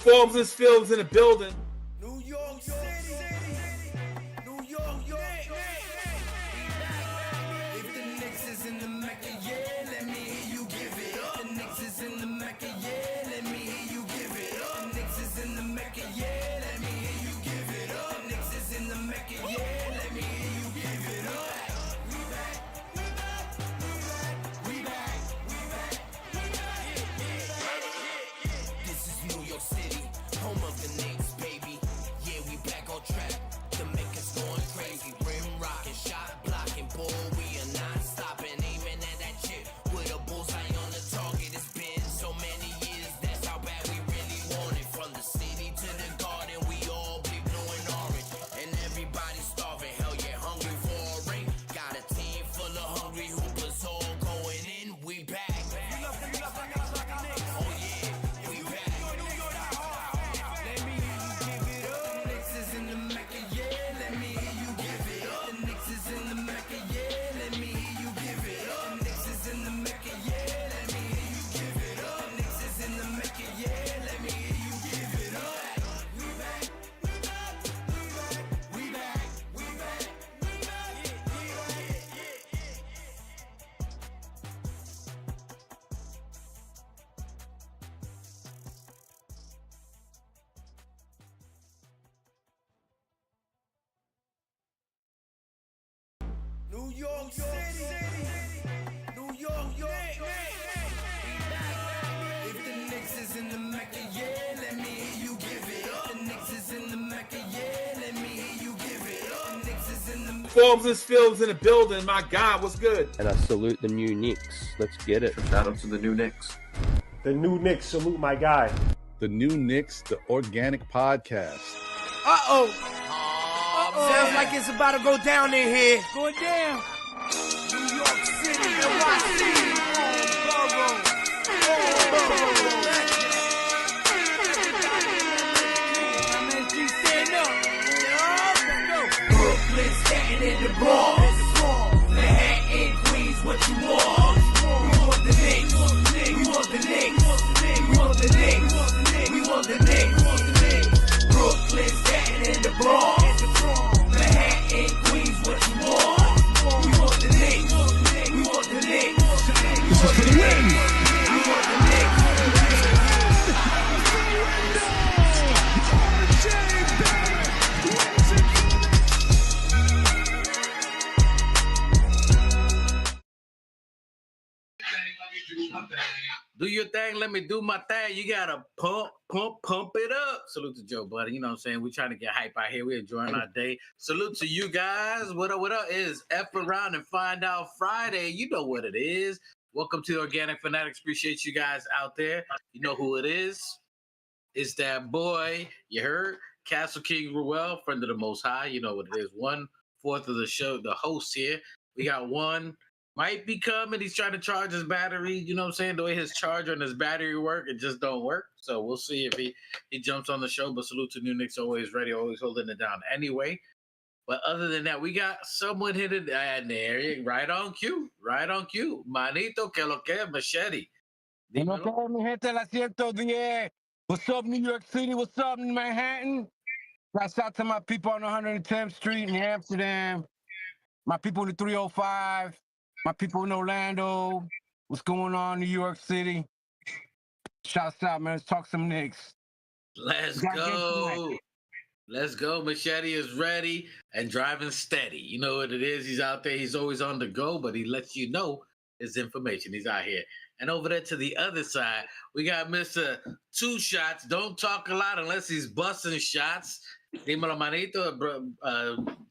Forbes is Fields in the building. New York City, New York, If the Knicks is in the Mecca, yeah, let me hear you give it up. The Knicks is in the Mecca, yeah, let me hear you give it up. The Knicks is in the Mecca, yeah, let me hear you give it up. The Knicks is in the Mecca, yeah, let me hear you give it up. We back, we back, we back, we back. This is New York City, home of the Knicks, baby. Yeah, we back on track. The Mecca's going crazy. Rim rocking, shot blocking, ball. We are not stopping, aiming at that chip with a bullseye on the target. It's been so many years, that's how bad we really want it. From the city to the garden, we all be blue and orange, and everybody starving. Hell yeah, hungry for a ring. Got a team full of hungry hoopers all going in. We back. Oh yeah, we back. Let me hear you give it up. The Knicks is in the Mecca, yeah. Let me hear you give it up. The Knicks is in the Mecca, yeah. Let me hear you give it up. The Knicks is in the Mecca, yeah. Let me hear you give it up. The Knicks is in the Mecca, yeah. Let me hear you give it up. We back, we back, we back, we back, we back, we New York City, New York, If the Knicks is in the Mecca, yeah, let me hear you give it up. The Knicks is in the Mecca, yeah, let me hear you give it up. The Knicks is in the Forbes is Fields in the building. My God, what's good? And I salute the new Knicks. Let's get it. Shout out to the new Knicks. The new Knicks, salute my guy. The new Knicks, the organic podcast. Uh-oh. Sounds like it's about to go down in here. Going down. New York City, NYC, Borough. Stand up. Brooklyn, Staten in the Bronx. Manhattan, Queens, what you want? We want the Knicks. We want the Knicks. We want the Knicks. We want the Knicks. Brooklyn, Staten in the Bronx. Manhattan, Queens, what you want? We want the Knicks. We want the Knicks. We want the Knicks. We want the Knicks. Do your thing, let me do my thing. You gotta pump it up. Salute to Joe Buddy. You know what I'm saying? We trying to get hype out here. We're enjoying our day. Salute to you guys. What up? Is F around and find out Friday. You know what it is. Welcome to Organic Fanatics. Appreciate you guys out there. You know who it is. It's that boy, you heard? Castle King Ruel, friend of the Most High. You know what it is. 1/4 of the show, the host here. We got one. Might be coming. He's trying to charge his battery. You know what I'm saying? The way his charger and his battery work, it just don't work. So we'll see if he jumps on the show. But salute to New Knicks, always ready, always holding it down. Anyway, but other than that, we got someone hidden there. Right on cue. Manito, que lo que, machete. Dímelo, mi gente, la 110. What's up, New York City? What's up, Manhattan? Shouts out to my people on 110th Street in Amsterdam. My people in the 305. My people in Orlando. What's going on, New York City? Shouts out, man. Let's talk some Knicks. Let's go. Let's go. Machete is ready and driving steady. You know what it is. He's out there. He's always on the go, but he lets you know his information. He's out here. And over there to the other side, we got Mr. Two Shots. Don't talk a lot unless he's busting shots. Dímelo, manito.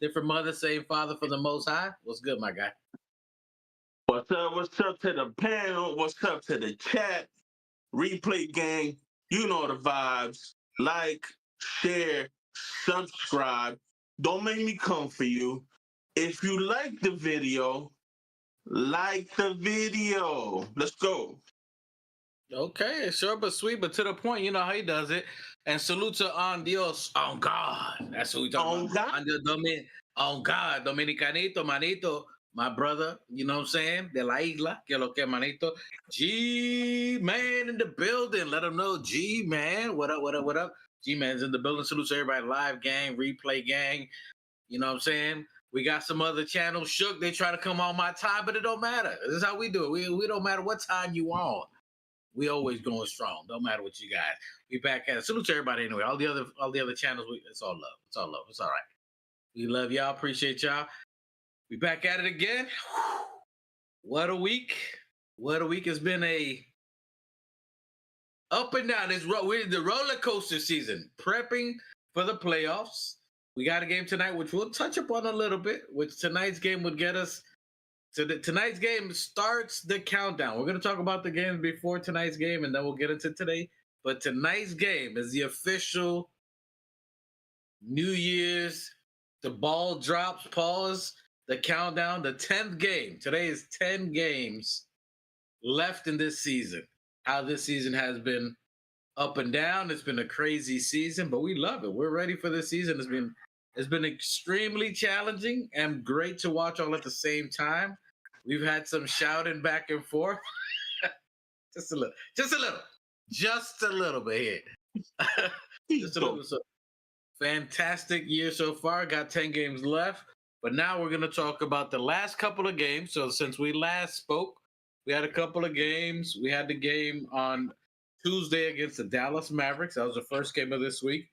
Different mother, same father for the Most High. What's good, my guy? What's up to the panel? What's up to the chat? Replay gang, you know the vibes. Like, share, subscribe. Don't make me come for you. If you like the video, like the video. Let's go. Okay, short but sweet, but to the point. You know how he does it. And salute to on Dios, on God. That's what we talking about. On God? On God, Dominicanito, manito. my brother, you know what I'm saying? De la Isla, que lo que manito. G-Man in the building. Let them know, G-Man. What up, what up, what up? G-Man's in the building. Salute to everybody. Live gang, replay gang. You know what I'm saying? We got some other channels shook. They try to come on my time, but it don't matter. This is how we do it. We don't matter what time you on. We always going strong. Don't matter what you guys. We back at it. Salute to everybody anyway. All the other channels, it's all love. It's all love. It's all right. We love y'all. Appreciate y'all. We back at it again. What a week. What a week. It's been a up and down. We're in the roller coaster season, prepping for the playoffs. We got a game tonight, which we'll touch upon a little bit, which tonight's game would get us to tonight's game starts the countdown. We're going to talk about the games before tonight's game, and then we'll get into today. But tonight's game is the official New Year's. The ball drops, pause, the countdown, the 10th game. Today is 10 games left in this season. How this season has been up and down. It's been a crazy season, but we love it. We're ready for this season. It's been extremely challenging and great to watch all at the same time. We've had some shouting back and forth. just a little bit here. Just a little. So, fantastic year so far. Got 10 games left, but now we're going to talk about the last couple of games. So since we last spoke, we had a couple of games. We had the game on Tuesday against the Dallas Mavericks. That was the first game of this week.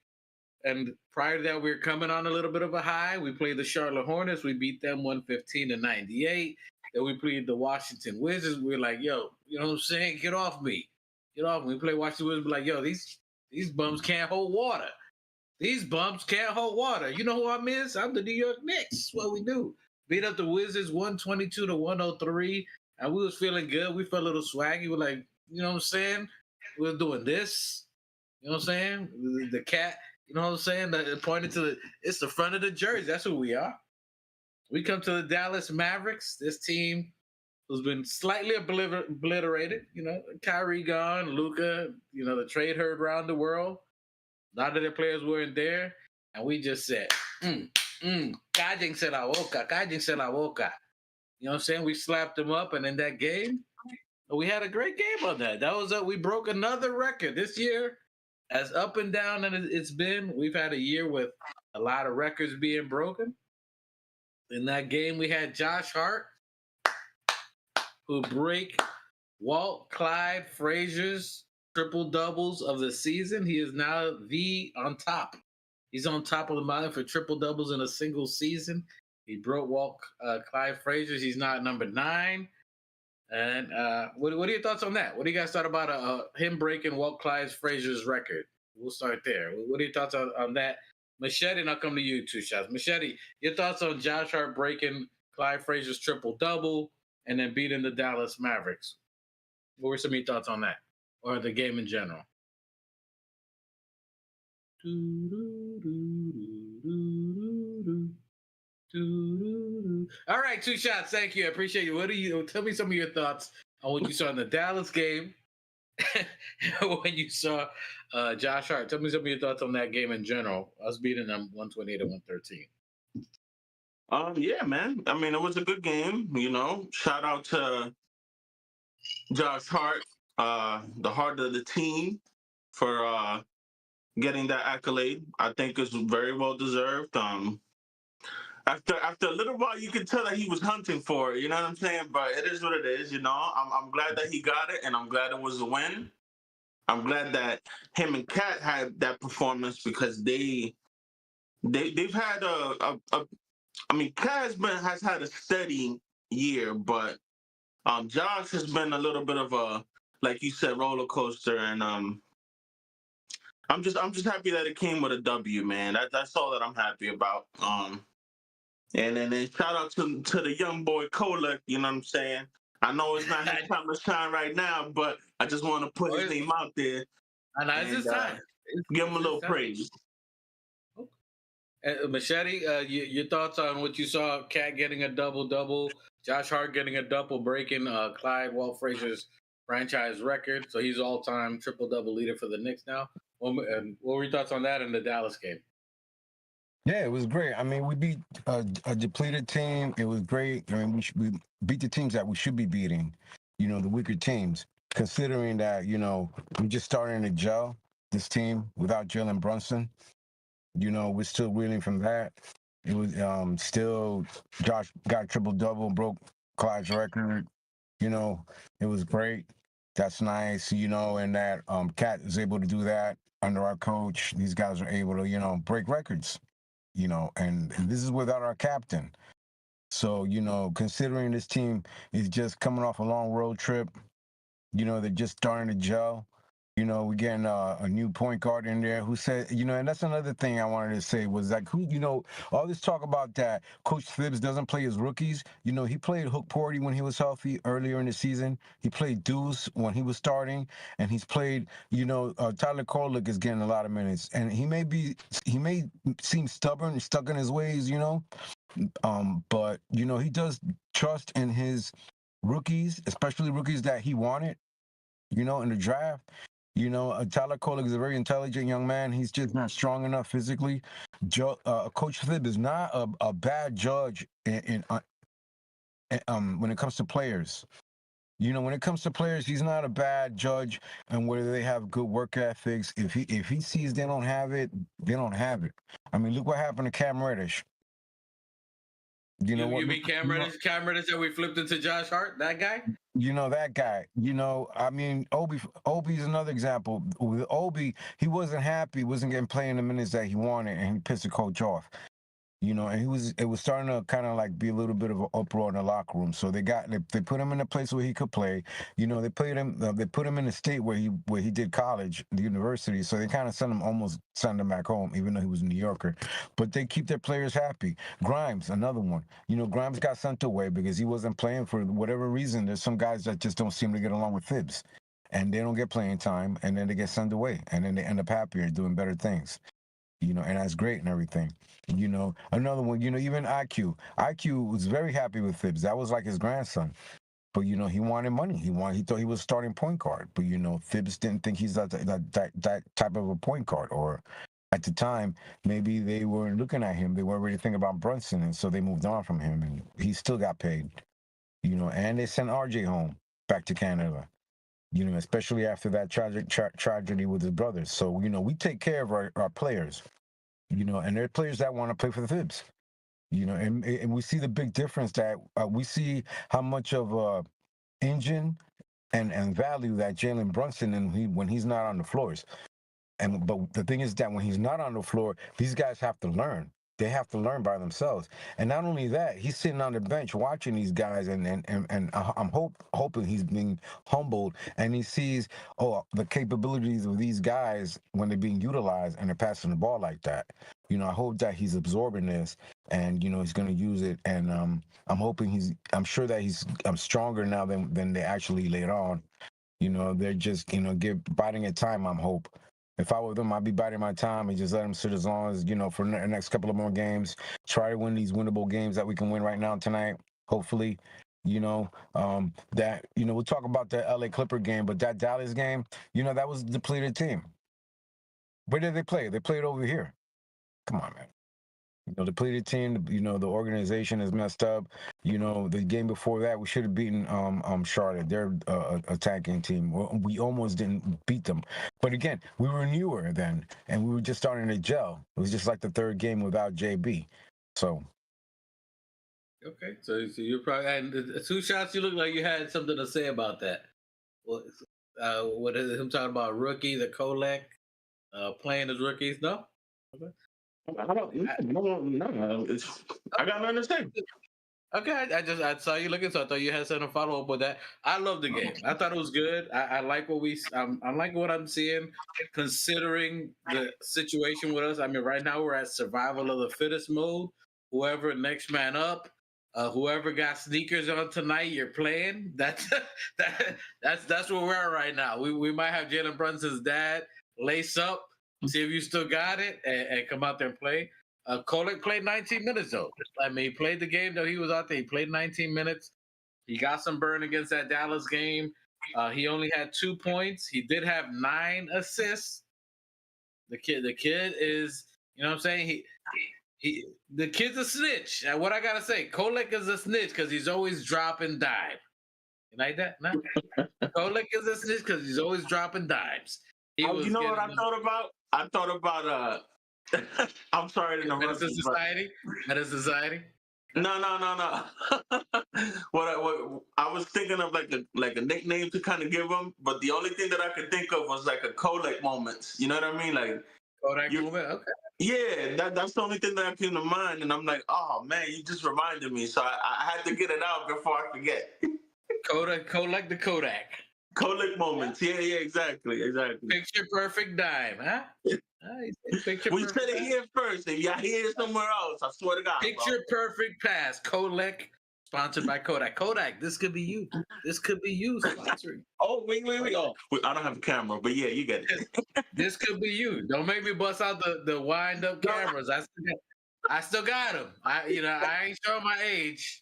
And prior to that, we were coming on a little bit of a high. We played the Charlotte Hornets. We beat them 115-98. Then we played the Washington Wizards. We were like, yo, you know what I'm saying? Get off me. Get off me. We play Washington Wizards. We're like, yo, these bums can't hold water. These bums can't hold water. You know who I'm is? I'm the New York Knicks. That's what we do. Beat up the Wizards 122-103. And we was feeling good. We felt a little swaggy. We're like, you know what I'm saying? We're doing this. You know what I'm saying? The cat, you know what I'm saying? Pointed to it's the front of the jersey. That's who we are. We come to the Dallas Mavericks. This team who's been slightly obliterated. You know, Kyrie gone, Luka, you know, the trade heard around the world. A lot of their players weren't there. And we just said, cállense la boca, cállense la boca. You know what I'm saying? We slapped them up. And in that game, we had a great game on that. That was we broke another record this year. As up and down as it's been, we've had a year with a lot of records being broken. In that game, we had Josh Hart, who break Walt Clyde Frazier's triple doubles of the season. He is now on top. He's on top of the mountain for triple doubles in a single season. He broke Walt Clyde Frazier's. He's now at number 9. And what are your thoughts on that? What do you guys thought about him breaking Walt Clyde Frazier's record? We'll start there. What are your thoughts on that? Machete, and I'll come to you, 2 shots. Machete, your thoughts on Josh Hart breaking Clyde Frazier's triple-double and then beating the Dallas Mavericks? What were some of your thoughts on that? Or the game in general? All right, 2 shots. Thank you. I appreciate you. Tell me some of your thoughts on what you saw in the Dallas game when you saw Josh Hart. Tell me some of your thoughts on that game in general. Us beating them 128-113. Yeah, man. I mean, it was a good game. You know, shout out to Josh Hart, the heart of the team, for getting that accolade. I think it's very well deserved. After a little while, you could tell that he was hunting for it. You know what I'm saying? But it is what it is. You know, I'm glad that he got it, and I'm glad it was a win. I'm glad that him and Kat had that performance because they've had I mean, Kat has had a steady year, but Josh has been a little bit of a, like you said, roller coaster, and I'm just happy that it came with a W, man. That's all that I'm happy about. And then shout out to the young boy Kolek, you know what I'm saying? I know it's not his time to shine right now, but I just want to put his name out there. And it's his time. Give him a little praise. Machete, your thoughts on what you saw? Cat getting a double-double, Josh Hart getting a double, breaking Clyde Walt Frazier's franchise record. So he's all-time triple-double leader for the Knicks now. What were your thoughts on that in the Dallas game? Yeah, it was great. I mean, we beat a depleted team. It was great. I mean, we beat the teams that we should be beating, the weaker teams. Considering that, we just starting to gel this team without Jalen Brunson. We're still reeling from that. It was still Josh got triple double, broke Clyde's record. It was great. That's nice. And that Cat is able to do that under our coach. These guys are able to, break records. And this is without our captain. So, considering this team is just coming off a long road trip, they're just starting to gel. We're getting a new point guard in there who said, and that's another thing I wanted to say was like, all this talk about that Coach Thibs doesn't play his rookies. He played Hook Porty when he was healthy earlier in the season. He played Deuce when he was starting, and he's played, Tyler Kolek is getting a lot of minutes, and he may seem stubborn and stuck in his ways, but he does trust in his rookies, especially rookies that he wanted, in the draft. Tyler Kolek is a very intelligent young man. He's just not strong enough physically. Coach Thib is not a bad judge when it comes to players. When it comes to players, he's not a bad judge on whether they have good work ethics. If he sees they don't have it, they don't have it. I mean, look what happened to Cam Reddish. You mean Cam Reddish that we flipped into Josh Hart? That guy? That guy. I mean, Obi's another example. With Obi, he wasn't happy, wasn't getting playing the minutes that he wanted, and he pissed the coach off. And it was starting to kind of like be a little bit of an uproar in the locker room. So they put him in a place where he could play. They put him in a state where he did college, the university. So they kind of sent him back home, even though he was a New Yorker. But they keep their players happy. Grimes, another one. Grimes got sent away because he wasn't playing for whatever reason. There's some guys that just don't seem to get along with Thibs, and they don't get playing time, and then they get sent away, and then they end up happier doing better things. And that's great and everything. Another one, even IQ was very happy with Thibs. That was like his grandson. But, he wanted money. He thought he was starting point guard. But, Thibs didn't think he's that type of a point guard. Or at the time, maybe they weren't looking at him. They weren't really thinking about Brunson. And so they moved on from him. And he still got paid. And they sent RJ home back to Canada. Especially after that tragedy with his brothers. So, we take care of our players, and there are players that want to play for the Thibs, and we see the big difference that we see how much of a engine and value that Jalen Brunson and when he's not on the floors. But the thing is that when he's not on the floor, these guys have to learn. They have to learn by themselves. And not only that, he's sitting on the bench watching these guys, and I'm hoping he's being humbled, and he sees, the capabilities of these guys when they're being utilized and they're passing the ball like that. I hope that he's absorbing this, and he's going to use it. And I'm sure that he's stronger now than they actually laid on. They're just biding at time. I'm hope. If I were them, I'd be biding my time and just let them sit as long as, for the next couple of more games. Try to win these winnable games that we can win right now tonight, hopefully. We'll talk about the LA Clipper game, but that Dallas game, that was a depleted team. Where did they play? They played over here. Come on, man. Depleted team, the organization is messed up. The game before that, we should have beaten Charlotte. They're attacking team. We almost didn't beat them. But again, we were newer then, and we were just starting to gel. It was just like the third game without JB. So. Okay, so you're probably, and the two shots, you look like you had something to say about that. What is it? I'm talking about rookie, the Kolek, playing as rookies? No? Okay. I don't know. I got nothing to say. Okay, I saw you looking, so I thought you had something to follow up with that. I love the game. I thought it was good. I like what I like what I'm seeing, considering the situation with us. I mean, right now we're at survival of the fittest mode. Whoever next man up, whoever got sneakers on tonight, you're playing. That's where we're at right now. We might have Jalen Brunson's dad lace up, see if you still got it, and come out there and play. Kolek played 19 minutes, though. I mean, he played the game, though. He was out there. He played 19 minutes. He got some burn against that Dallas game. He only had 2 points. He did have 9 assists. The kid is, you know what I'm saying? The kid's a snitch. And what I gotta say, Kolek is a snitch because he's always dropping dimes. You like that? No? Kolek is a snitch because he's always dropping dimes. You know what I thought about? I thought about I'm sorry to interrupt. Medicine Society. Medicine Society. No. what I was thinking of like a nickname to kind of give him, but the only thing that I could think of was like a Kolek moments. You know what I mean? Like Kodak moment. Okay. yeah, that's the only thing that came to mind, and I'm like, oh man, you just reminded me, so I had to get it out before I forget. Kolek the Kodak. Kolek moments. Yeah, exactly. Picture perfect dime, huh? Picture We perfect said it here first. If y'all hear it somewhere else, I swear to God. Picture perfect pass. Kolek, sponsored by Kodak. Kodak, this could be you. This could be you sponsoring. Oh, wait. Oh, I don't have a camera, but yeah, you get it. This could be you. Don't make me bust out the wind up cameras. I still got them. I ain't showing my age,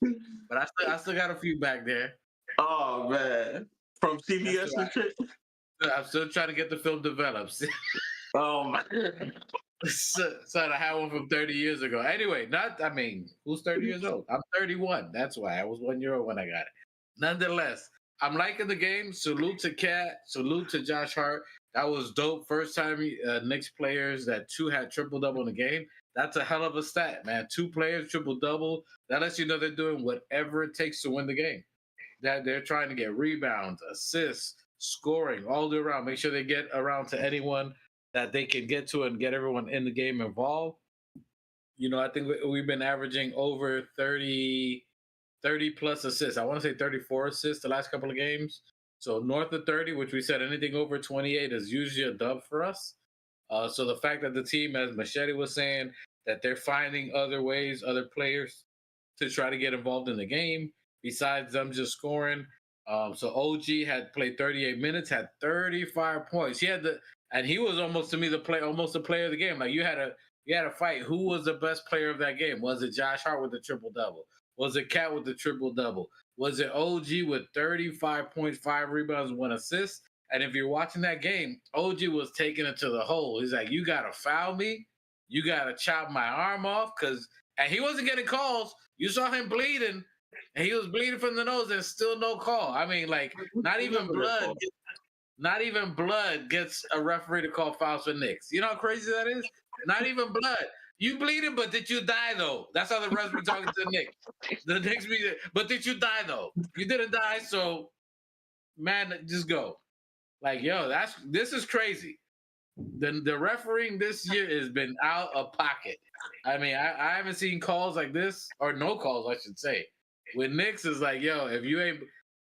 but I still got a few back there. Oh man, from CBS and shit. I'm still trying to get the film developed. Oh my. So I had one from 30 years ago. Anyway, who's 30 years old? I'm 31. That's why I was 1 year old when I got it. Nonetheless, I'm liking the game. Salute to Cat. Salute to Josh Hart. That was dope. First time Knicks players that two had triple-double in the game. That's a hell of a stat, man. 2 players, triple-double. That lets you know they're doing whatever it takes to win the game. That they're trying to get rebounds, assists, scoring, all the way around. Make sure they get around to anyone that they can get to and get everyone in the game involved. I think we've been averaging over 30 plus assists. I want to say 34 assists the last couple of games. So north of 30, which we said anything over 28 is usually a dub for us. So the fact that the team, as Machete was saying, that they're finding other ways, other players to try to get involved in the game besides them just scoring. So OG had played 38 minutes, had 35 points. And he was almost to me the player of the game. Like you had a fight. Who was the best player of that game? Was it Josh Hart with the triple double? Was it Cat with the triple double? Was it OG with 35 points, 5 rebounds, 1 assist? And if you're watching that game, OG was taking it to the hole. He's like, you gotta foul me, you gotta chop my arm off, and he wasn't getting calls. You saw him bleeding, and he was bleeding from the nose, and still no call. I mean, like not even blood. Not even blood gets a referee to call fouls for Knicks. You know how crazy that is? Not even blood. You bleeding, but did you die though? That's how the refs be talking to the Knicks. The Knicks be, but did you die though? You didn't die, so man, just go. Like, yo, this is crazy. The refereeing this year has been out of pocket. I mean, I haven't seen calls like this, or no calls, I should say. With Knicks is like, yo, I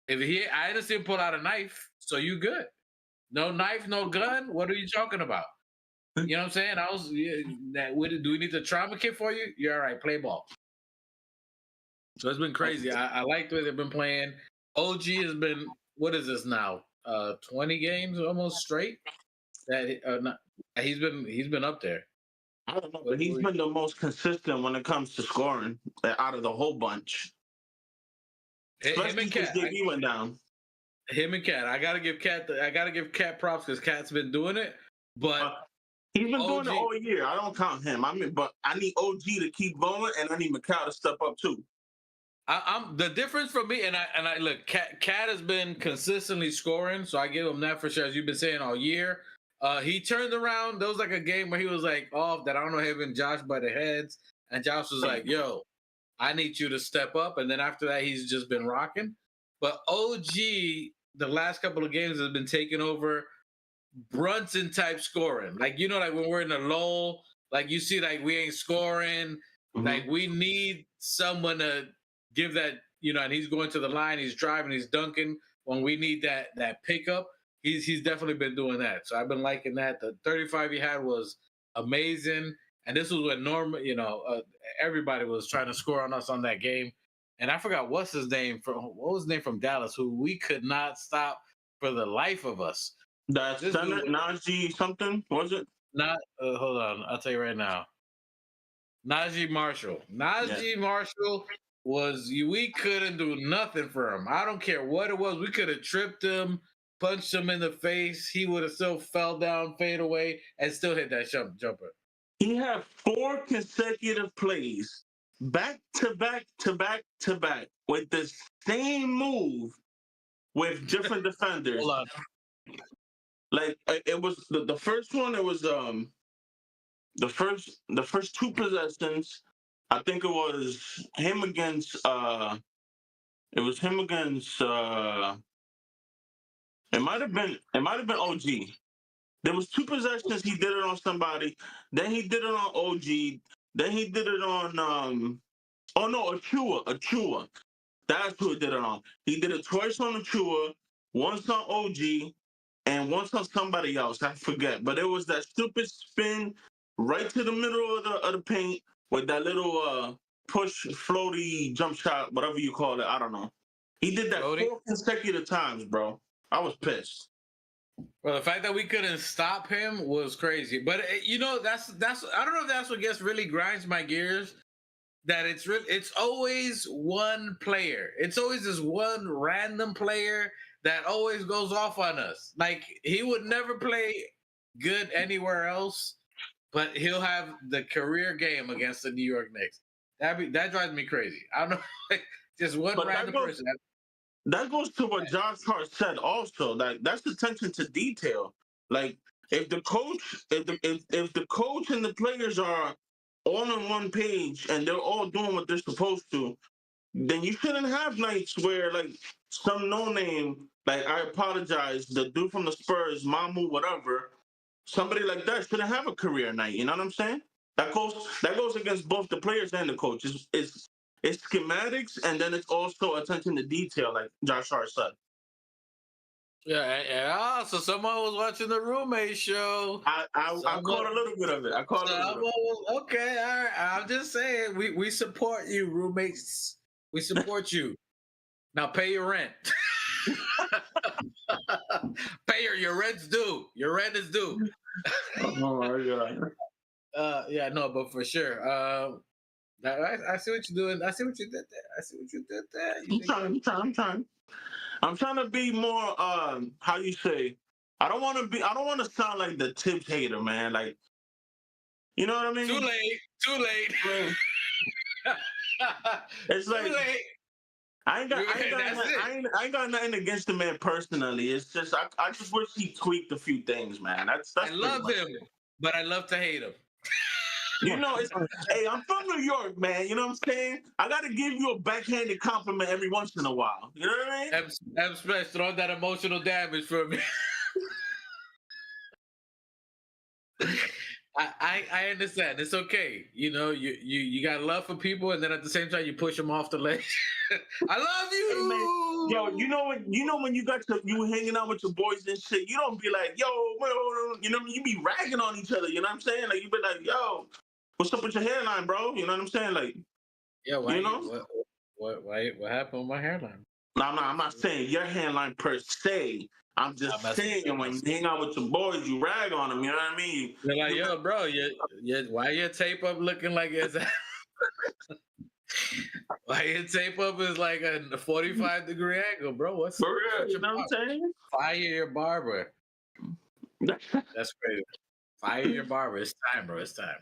didn't see him pull out a knife, so you good. No knife, no gun. What are you talking about? You know what I'm saying? Do we need the trauma kit for you? You're all right. Play ball. So it's been crazy. I like the way they've been playing. OG has been, what is this now? 20 games almost straight. He's been up there. I don't know, but he's been the most consistent when it comes to scoring out of the whole bunch. Especially since JB went down. Him and Cat. I gotta give Cat props because Cat's been doing it. But he's been doing it all year. I don't count him. But I need OG to keep going, and I need Macau to step up too. I'm the difference for me, and I look. Cat has been consistently scoring, so I give him that for sure. As you've been saying all year, he turned around. There was like a game where he was like off that I don't know him and Josh butted heads, and Josh was like, "Yo, I need you to step up." And then after that, he's just been rocking. But OG, the last couple of games has been taking over Brunson type scoring. Like, like when we're in a lull, like you see, like we ain't scoring. Mm-hmm. Like we need someone to give that, and he's going to the line, he's driving, he's dunking. When we need that pickup, he's definitely been doing that. So I've been liking that. The 35 he had was amazing. And this was when everybody was trying to score on us on that game. And I forgot what was his name from Dallas, who we could not stop for the life of us. That's Najee something, was it? Hold on, I'll tell you right now. Najee Marshall. Marshall we couldn't do nothing for him. I don't care what it was. We could have tripped him, punched him in the face. He would have still fell down, fade away, and still hit that jumper. He had 4 consecutive plays, back to back to back to back, with the same move with different defenders. Hold on. Like it was the first one. It was the first 2 possessions. I think it was him against it was him against it might have been OG. There was 2 possessions he did it on somebody, then he did it on OG, then he did it on oh no, Achua. That's who he did it on. He did it twice on Achua, once on OG, and once on somebody else. I forget. But it was that stupid spin right to the middle of the paint with that little push floaty jump shot, whatever you call it. I don't know. He did that Floaty? 4 consecutive times, bro. I was pissed. Well, the fact that we couldn't stop him was crazy. But you know, that's I don't know if that's what really grinds my gears. That it's always one player. It's always this one random player that always goes off on us. Like he would never play good anywhere else, but he'll have the career game against the New York Knicks. That drives me crazy. I don't know, just one But random person. That goes to what Josh Hart said also. Like that's attention to detail. Like if the coach if the coach and the players are all on one page and they're all doing what they're supposed to, then you shouldn't have nights where like some no name, like I apologize, the dude from the Spurs, Mamu, whatever, somebody like that shouldn't have a career night. You know what I'm saying? That goes against both the players and the coach. It's schematics, and then it's also attention to detail, like Josh Hart said. Yeah. So someone was watching the roommate show. I caught a little bit of it. Okay, all right. I'm just saying, we support you, roommates. We support you. Now pay your rent. Pay your rent's due. Your rent is due. Oh my god. Yeah, no, but for sure. I see what you're doing. I see what you did there. I'm trying. I'm trying to be more how you say, I don't want to sound like the Tibbs hater, man. Like, you know what I mean? Too late. It's Too like late. I ain't got nothing against the man personally. It's just I just wish he tweaked a few things, man. That's I love him, but I love to hate him. You know, hey, I'm from New York, man. You know what I'm saying? I got to give you a backhanded compliment every once in a while. You know what I mean? M Smash, throw that emotional damage for me. I understand. It's okay. You know, you got love for people, and then at the same time you push them off the ledge. I love you. Hey, man. Yo, you know when you hanging out with your boys and shit, you don't be like, yo, you know, you be ragging on each other. You know what I'm saying? Like you be like, yo, what's up with your hairline, bro? You know what I'm saying? Like, yeah, why? You know? What happened with my hairline? No, I'm not saying your hairline per se. I'm just saying when you hang out with your boys, you rag on them. You know what I mean? They're like, yo, bro, why your tape up looking like it's? Why your tape up is like a 45-degree angle, bro? What's For real, you know what I'm saying? Fire your barber. That's crazy. Fire your barber. It's time, bro. It's time.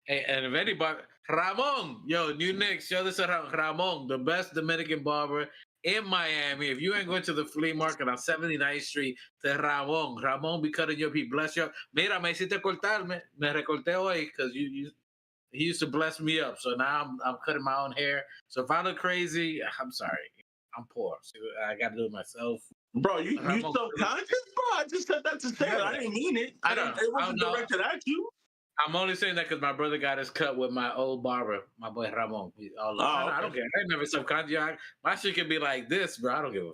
Hey, and if anybody, Ramon, yo, New Knicks, show this to Ramon, the best Dominican barber in Miami. If you ain't going to the flea market on 79th Street, to Ramon be cutting your people. Bless you. Mira, me hiciste cortarme. Me recorté hoy because he used to bless me up. So now I'm cutting my own hair. So if I look crazy, I'm sorry. I'm poor. So I got to do it myself. Bro, you self-conscious, bro? I just said that to say it. I didn't mean it. It wasn't directed at you. I'm only saying that because my brother got his cut with my old barber, my boy Ramon. I don't care. I never subconscious. My shit can be like this, bro. I don't give a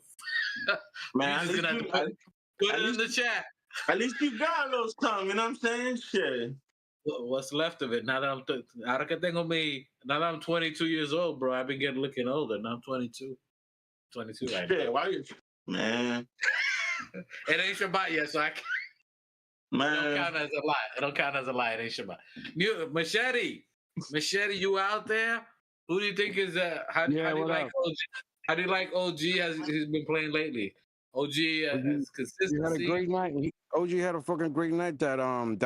fuck. Man, put it in the chat. At least you got those tongue, you know what I'm saying? Shit. What's left of it? Now that I'm 22 years old, bro, I've been looking older. Now I'm 22. 22 right now. Yeah, why you... Man. It ain't Shabbat yet, so I can't. Man. It don't count as a lie. It don't count as a lie. It ain't Shabbat. Machete, you out there? Who do you think is how do you like OG? How do you like OG as he's been playing lately? OG OG has He had a consistency. great night. OG had a fucking great night that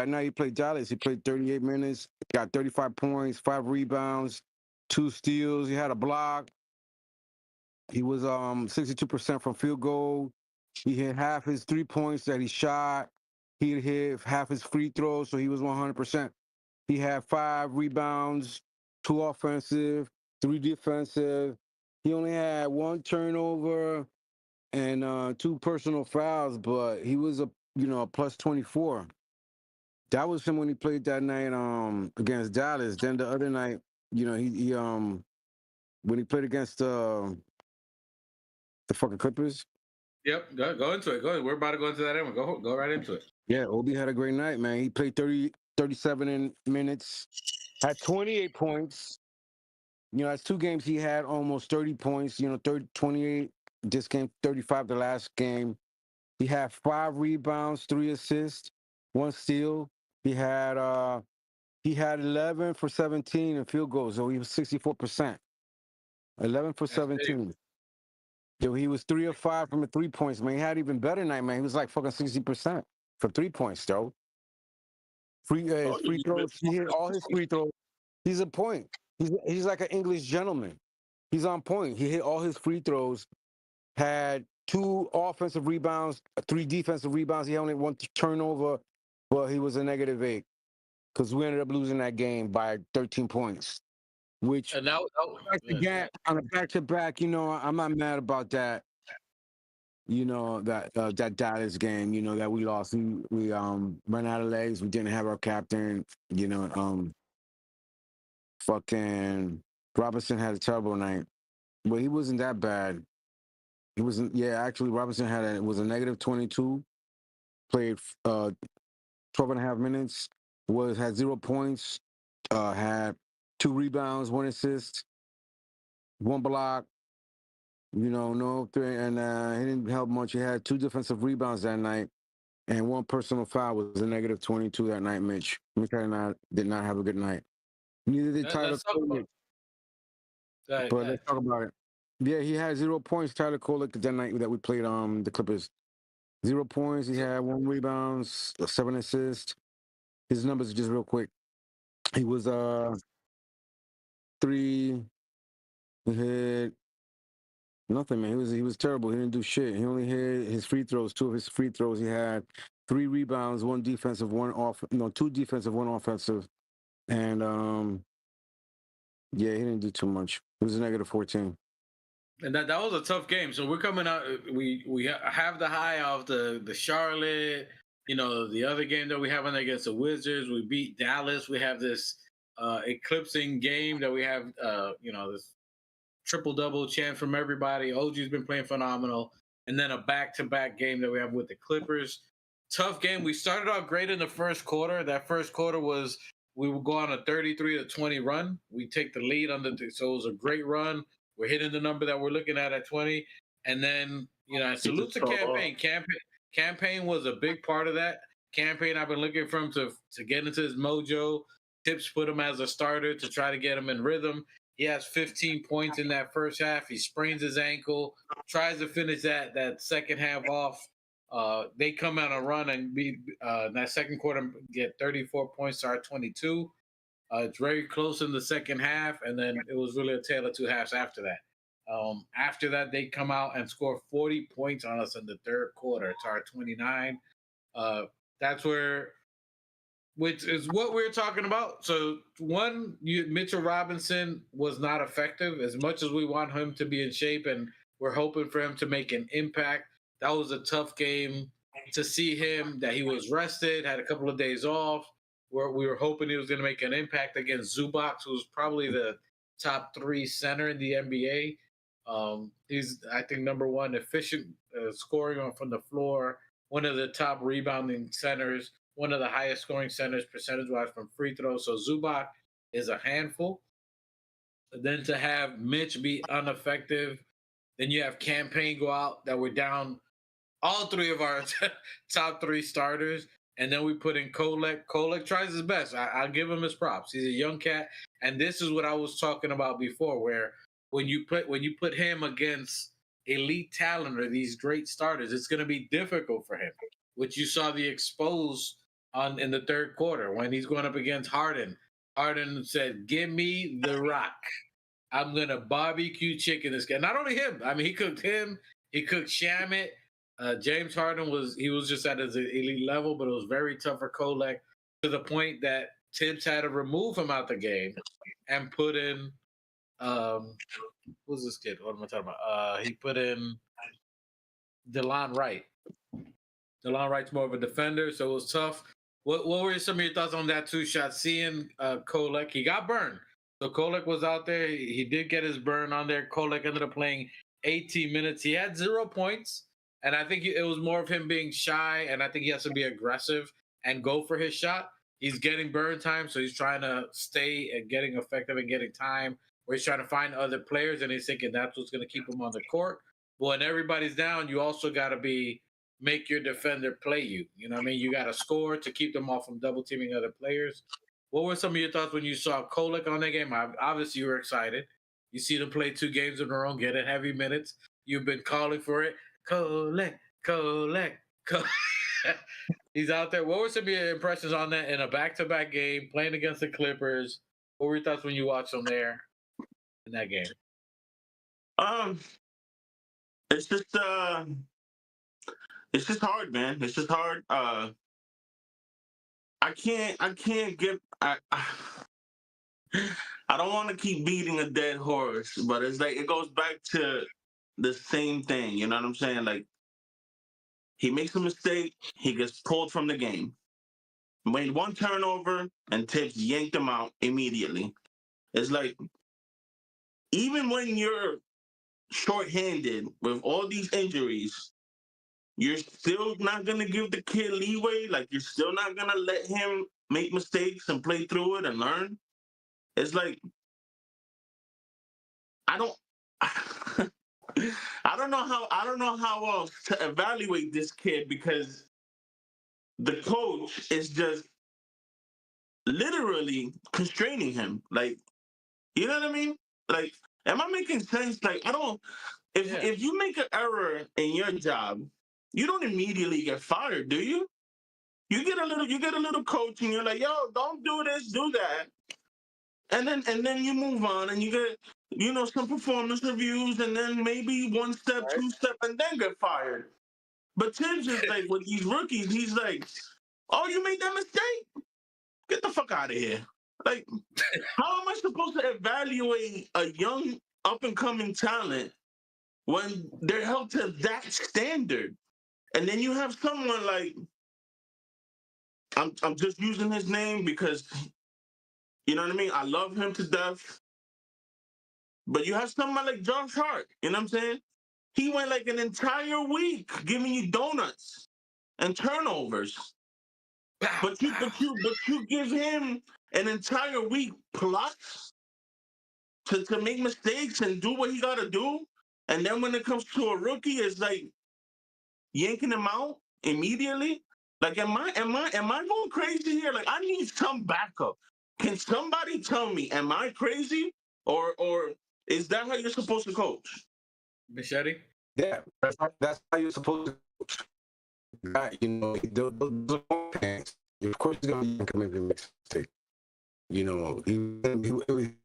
night he played Dallas. He played 38 minutes, got 35 points, 5 rebounds, 2 steals. He had a block. He was 62% from field goal. He hit half his 3 points that he shot. He hit half his free throws, so he was 100%. He had 5 rebounds, 2 offensive, 3 defensive. He only had 1 turnover and 2 personal fouls, but he was a plus 24. That was him when he played that night against Dallas. Then the other night, he when he played against the fucking Clippers. Yep, go into it. Go. We're about to go into that anyway. Go right into it. Yeah, Obi had a great night, man. He played 37 minutes, had 28 points. That's 2 games he had almost 30 points. 28 this game, 35 the last game. He had 5 rebounds, 3 assists, 1 steal. He had 11 for 17 in field goals, so he was 64%. 11 for That's big. 17. Yo, he was 3 of 5 from the 3 points, man. He had even better night, man. He was like fucking 60% for 3 points, though. Free throws. He hit all his free throws. He's a point. He's like an English gentleman. He's on point. He hit all his free throws. Had 2 offensive rebounds, 3 defensive rebounds. He only 1 turnover, but he was a -8 because we ended up losing that game by 13 points. Which And now, again, on a back-to-back, I'm not mad about that. That Dallas game, that we lost. We ran out of legs. We didn't have our captain. Fucking Robinson had a terrible night, but he wasn't that bad. He wasn't. Yeah, actually, Robinson was a -22. Played 12 and a half minutes. Had 0 points. Had 2 rebounds, 1 assist, 1 block. No 3, and he didn't help much. He had 2 defensive rebounds that night, and 1 personal foul. Was a -22 that night. Mitch did not have a good night. Neither did Tyler Kolek. But let's talk about it. Yeah, he had 0 points. Tyler Kolek that night that we played the Clippers. 0 points. He had 1 rebound, 7 assists. His numbers just real quick. He was 3. He hit nothing, man. He was terrible. He didn't do shit. He only hit his free throws. 2 of his free throws. He had 3 rebounds, 1 defensive, 2 defensive, 1 offensive, and yeah, he didn't do too much. It was a -14. And that was a tough game. So we're coming out. We have the high of the Charlotte. The other game that we have against the Wizards. We beat Dallas. We have this eclipsing game that we have. This triple-double chance from everybody. OG's been playing phenomenal. And then a back-to-back game that we have with the Clippers. Tough game. We started out great in the first quarter. That first quarter was we would go on a 33-20 run. We take the lead so it was a great run. We're hitting the number that we're looking at 20. And then, salute to Campaign. Campaign was a big part of that. Campaign, I've been looking for him to get into his mojo. Tips put him as a starter to try to get him in rhythm. He has 15 points in that first half. He sprains his ankle, tries to finish that second half off. They come on a run and beat that second quarter, get 34 points to our 22. It's very close in the second half, and then it was really a tale of 2 halves after that. After that, they come out and score 40 points on us in the third quarter to our 29. That's which is what we're talking about. So Mitchell Robinson was not effective as much as we want him to be in shape, and we're hoping for him to make an impact. That was a tough game to see him, that he was rested, had a couple of days off. We were hoping he was going to make an impact against Zubac, who's probably the top 3 center in the NBA. He's, I think, number 1 efficient scoring from the floor, one of the top rebounding centers, one of the highest scoring centers percentage-wise from free throws. So Zubac is a handful. And then to have Mitch be ineffective, then you have Campaign go out that we're down all 3 of our top 3 starters. And then we put in Kolek. Kolek tries his best. I'll give him his props. He's a young cat. And this is what I was talking about before, where when you put him against elite talent or these great starters, it's going to be difficult for him. Which you saw the expose on in the third quarter when he's going up against Harden. Harden said, "Give me the rock. I'm gonna barbecue chicken this guy." Not only him, I mean, he cooked him. He cooked Shamit. James Harden was just at his elite level, but it was very tough for Kolek to the point that Tibbs had to remove him out the game and put in who's this kid? What am I talking about? He put in DeLon Wright. DeLon Wright's more of a defender, so it was tough. What were some of your thoughts on that two shot? Seeing Kolek, he got burned. So Kolek was out there. He did get his burn on there. Kolek ended up playing 18 minutes. He had 0 points, and I think it was more of him being shy, and I think he has to be aggressive and go for his shot. He's getting burn time, so he's trying to stay and getting effective and getting time, where he's trying to find other players, and he's thinking that's what's going to keep him on the court. But when everybody's down, you also got to make your defender play you. You know what I mean? You got to score to keep them off from double teaming other players. What were some of your thoughts when you saw Kolek on that game? Obviously, you were excited. You see them play 2 games in a row, getting heavy minutes. You've been calling for it. Kolek, Kolek, Kolek. He's out there. What were some of your impressions on that in a back-to-back game, playing against the Clippers? What were your thoughts when you watched him there in that game? It's just hard, man. It's just hard. I don't want to keep beating a dead horse, but it's like it goes back to the same thing. You know what I'm saying? Like, he makes a mistake, he gets pulled from the game. Made 1 turnover, and Tibbs yanked him out immediately. It's like, even when you're shorthanded with all these injuries, you're still not going to give the kid leeway. Like, you're still not going to let him make mistakes and play through it and learn. It's like, I don't know how else to evaluate this kid, because the coach is just literally constraining him. Like, you know what I mean? Like, am I making sense? Like, if you make an error in your job, you don't immediately get fired, do you? You get a little coaching. You're like, yo, don't do this, do that. And then you move on, and you get, some performance reviews, and then maybe 1 step, 2 step, and then get fired. But Tibbs is like, with these rookies, he's like, oh, you made that mistake? Get the fuck out of here. Like, how am I supposed to evaluate a young up-and-coming talent when they're held to that standard? And then you have someone like, I'm just using his name because, you know what I mean? I love him to death. But you have someone like Josh Hart, you know what I'm saying? He went like an entire week giving you donuts and turnovers. But you give him an entire week plus to make mistakes and do what he got to do. And then when it comes to a rookie, it's like yanking him out immediately. Like, am I going crazy here? Like, I need some backup. Can somebody tell me, am I crazy? Or is that how you're supposed to coach? Bichetti? Yeah, that's how you're supposed to coach. Right, those pants. Of course, he's going to come in and make a mistake. He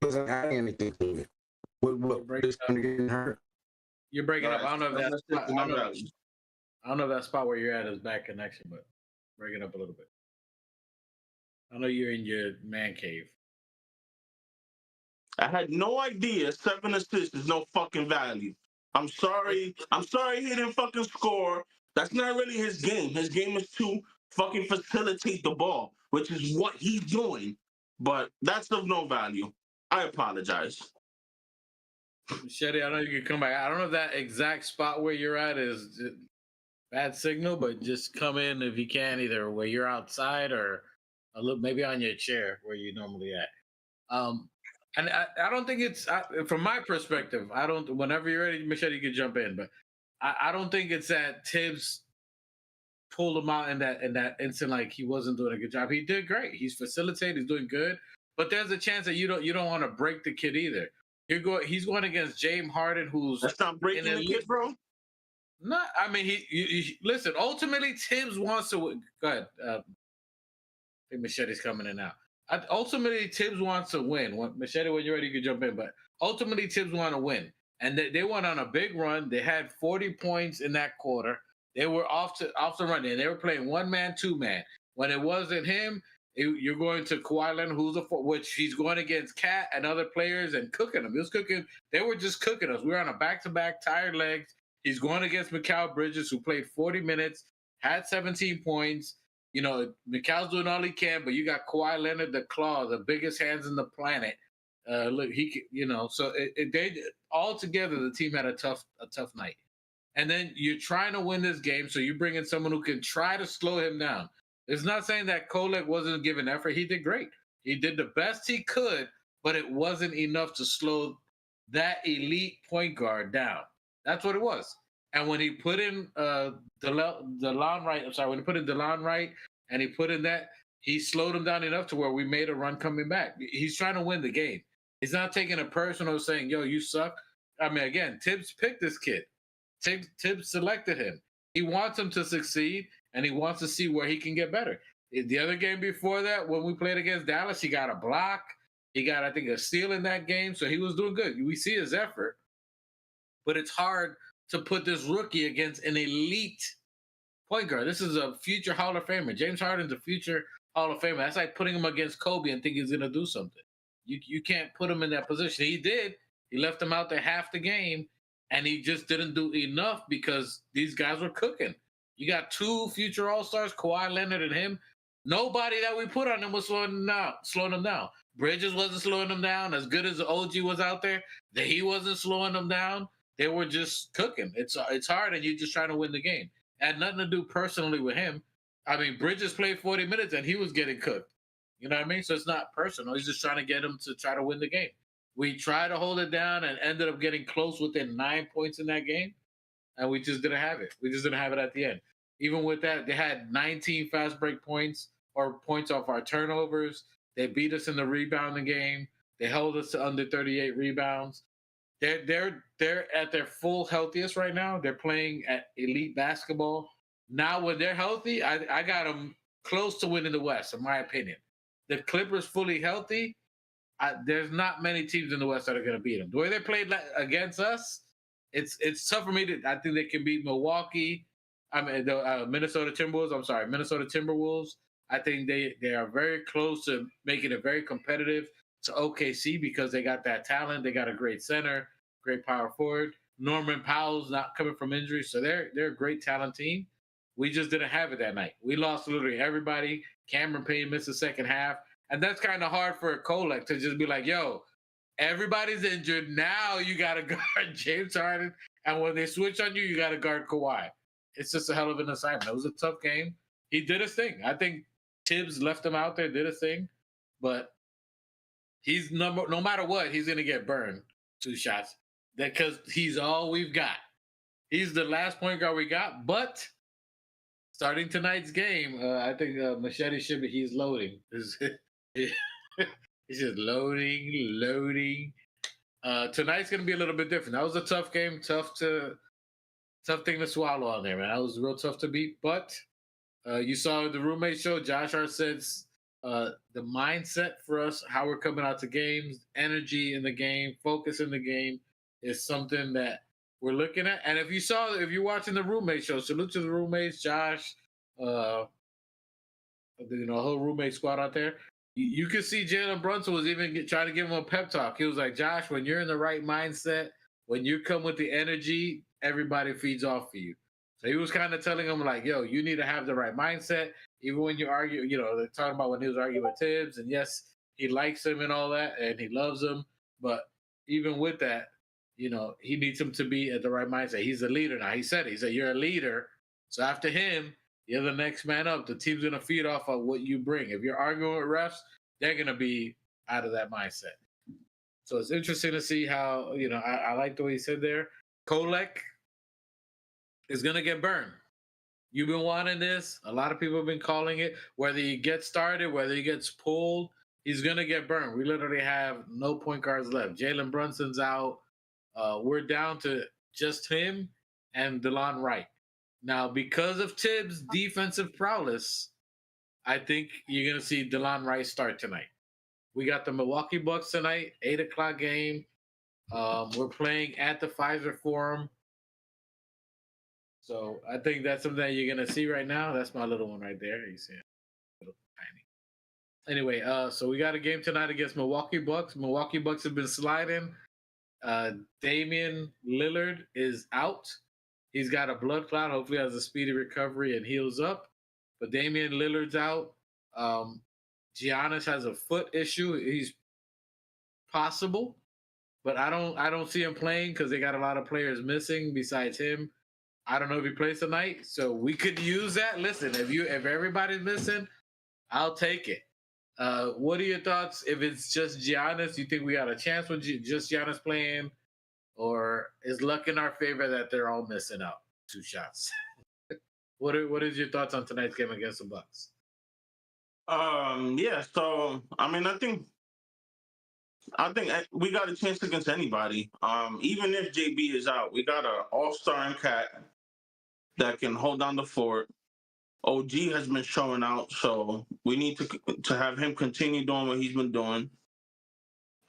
wasn't adding anything to it. What is going to get hurt? You're breaking up. I don't know if that's I don't know if that spot where you're at is bad connection, but breaking up a little bit. I know you're in your man cave. I had no idea 7 assists is no fucking value. I'm sorry he didn't fucking score. That's not really his game. His game is to fucking facilitate the ball, which is what he's doing. But that's of no value. I apologize. Shetty, I know you can come back. I don't know if that exact spot where you're at is bad signal, but just come in if you can, either where you're outside or a little, maybe on your chair where you're normally at. And I don't think it's, from my perspective, whenever you're ready, Michelle, you can jump in, but I don't think it's that Tibbs pulled him out in that instant like he wasn't doing a good job. He did great. He's facilitated. He's doing good. But there's a chance that you don't want to break the kid either. He's going against James Harden, who's That's not in breaking a the kid, bro. not. I mean, listen. Ultimately, Tibbs wants to. Go ahead. I think Machete's coming in now. Ultimately, Tibbs wants to win. Machete, when you're ready, you can jump in. But ultimately, Tibbs want to win, and they went on a big run. They had 40 points in that quarter. They were off the run, and they were playing 1-man, 2-man. When it wasn't him, you're going to Kawhi Leonard, which he's going against Cat and other players and cooking them. He was cooking. They were just cooking us. We were on a back-to-back, tired legs. He's going against Mikal Bridges, who played 40 minutes, had 17 points. You know, Mikal's doing all he can, but you got Kawhi Leonard, the claw, the biggest hands in the planet. Look, so they all together, the team had a tough night. And then you're trying to win this game, so you bring in someone who can try to slow him down. It's not saying that Kolek wasn't giving effort. He did great. He did the best he could, but it wasn't enough to slow that elite point guard down. That's what it was. And when he put in DeLon Wright, when he put in DeLon Wright and he put in that, he slowed him down enough to where we made a run coming back. He's trying to win the game. He's not taking it personal, saying, yo, you suck. I mean, again, Tibbs picked this kid. Tibbs selected him. He wants him to succeed, and he wants to see where he can get better. The other game before that, when we played against Dallas, he got a block. He got, I think, a steal in that game, so he was doing good. We see his effort, but it's hard to put this rookie against an elite point guard. This is a future Hall of Famer. James Harden's a future Hall of Famer. That's like putting him against Kobe and think he's going to do something. You can't put him in that position. He did. He left him out there half the game, and he just didn't do enough because these guys were cooking. You got two future All-Stars, Kawhi Leonard and him. Nobody that we put on him was slowing him down. Bridges wasn't slowing him down. As good as OG was out there, that he wasn't slowing them down. They were just cooking. It's hard, and you're just trying to win the game. It had nothing to do personally with him. I mean, Bridges played 40 minutes, and he was getting cooked. You know what I mean? So it's not personal. He's just trying to get him to try to win the game. We tried to hold it down and ended up getting close within 9 points in that game, and we just didn't have it. We just didn't have it at the end. Even with that, they had 19 fast break points or points off our turnovers. They beat us in the rebounding game. They held us to under 38 rebounds. They're at their full healthiest right now. They're playing at elite basketball. Now when they're healthy, I got them close to winning the West, in my opinion. The Clippers fully healthy, there's not many teams in the West that are going to beat them. The way they played against us, it's tough for me to. I think they can beat Milwaukee. I mean, the Minnesota Timberwolves. I think they are very close to making it very competitive to OKC because they got that talent. They got a great center, great power forward. Norman Powell's not coming from injury, so they're a great talent team. We just didn't have it that night. We lost literally everybody. Cameron Payne missed the second half. And that's kind of hard for a Kolek to just be like, yo, everybody's injured. Now you got to guard James Harden. And when they switch on you, you got to guard Kawhi. It's just a hell of an assignment. It was a tough game. He did his thing. I think Tibbs left him out there, did his thing. But he's no matter what, he's going to get burned 2 shots because he's all we've got. He's the last point guard we got. But starting tonight's game, I think Machete he's loading. He's just loading. Tonight's gonna be a little bit different. That was a tough game, tough thing to swallow on there, man. That was real tough to beat. But you saw the roommate show. Josh Hart says the mindset for us, how we're coming out to games, energy in the game, focus in the game, is something that we're looking at. And if you're watching the roommate show, salute to the roommates, Josh, whole roommate squad out there. You could see Jalen Brunson was even trying to give him a pep talk. He was like, Josh, when you're in the right mindset, when you come with the energy, everybody feeds off for you. So he was kind of telling him like, yo, you need to have the right mindset. Even when you argue, they're talking about when he was arguing with Tibbs, and yes, he likes him and all that, and he loves him. But even with that, he needs him to be at the right mindset. He's a leader now. He said you're a leader. So after him, you're the next man up. The team's going to feed off of what you bring. If you're arguing with refs, they're going to be out of that mindset. So it's interesting to see how, I like the way he said there. Kolek is going to get burned. You've been wanting this. A lot of people have been calling it. Whether he gets started, whether he gets pulled, he's going to get burned. We literally have no point guards left. Jalen Brunson's out. We're down to just him and DeLon Wright. Now, because of Tibbs' defensive prowess, I think you're going to see DeLon Wright start tonight. We got the Milwaukee Bucks tonight, 8 o'clock game. We're playing at the Pfizer Forum. So I think that's something that you're going to see right now. That's my little one right there. You see it? Little tiny. Anyway, so we got a game tonight against Milwaukee Bucks. Milwaukee Bucks have been sliding. Damian Lillard is out. He's got a blood clot. Hopefully has a speedy recovery and heals up. But Damian Lillard's out. Giannis has a foot issue. He's possible, but I don't see him playing because they got a lot of players missing besides him. I don't know if he plays tonight, so we could use that. Listen, if everybody's missing, I'll take it. What are your thoughts? If it's just Giannis, you think we got a chance with just Giannis playing, or is luck in our favor that they're all missing out 2 shots? What is your thoughts on tonight's game against the Bucks? Yeah. So I mean, I think we got a chance against anybody. Even if JB is out, we got an all-star in Cat that can hold down the fort. OG has been showing out, so we need to have him continue doing what he's been doing.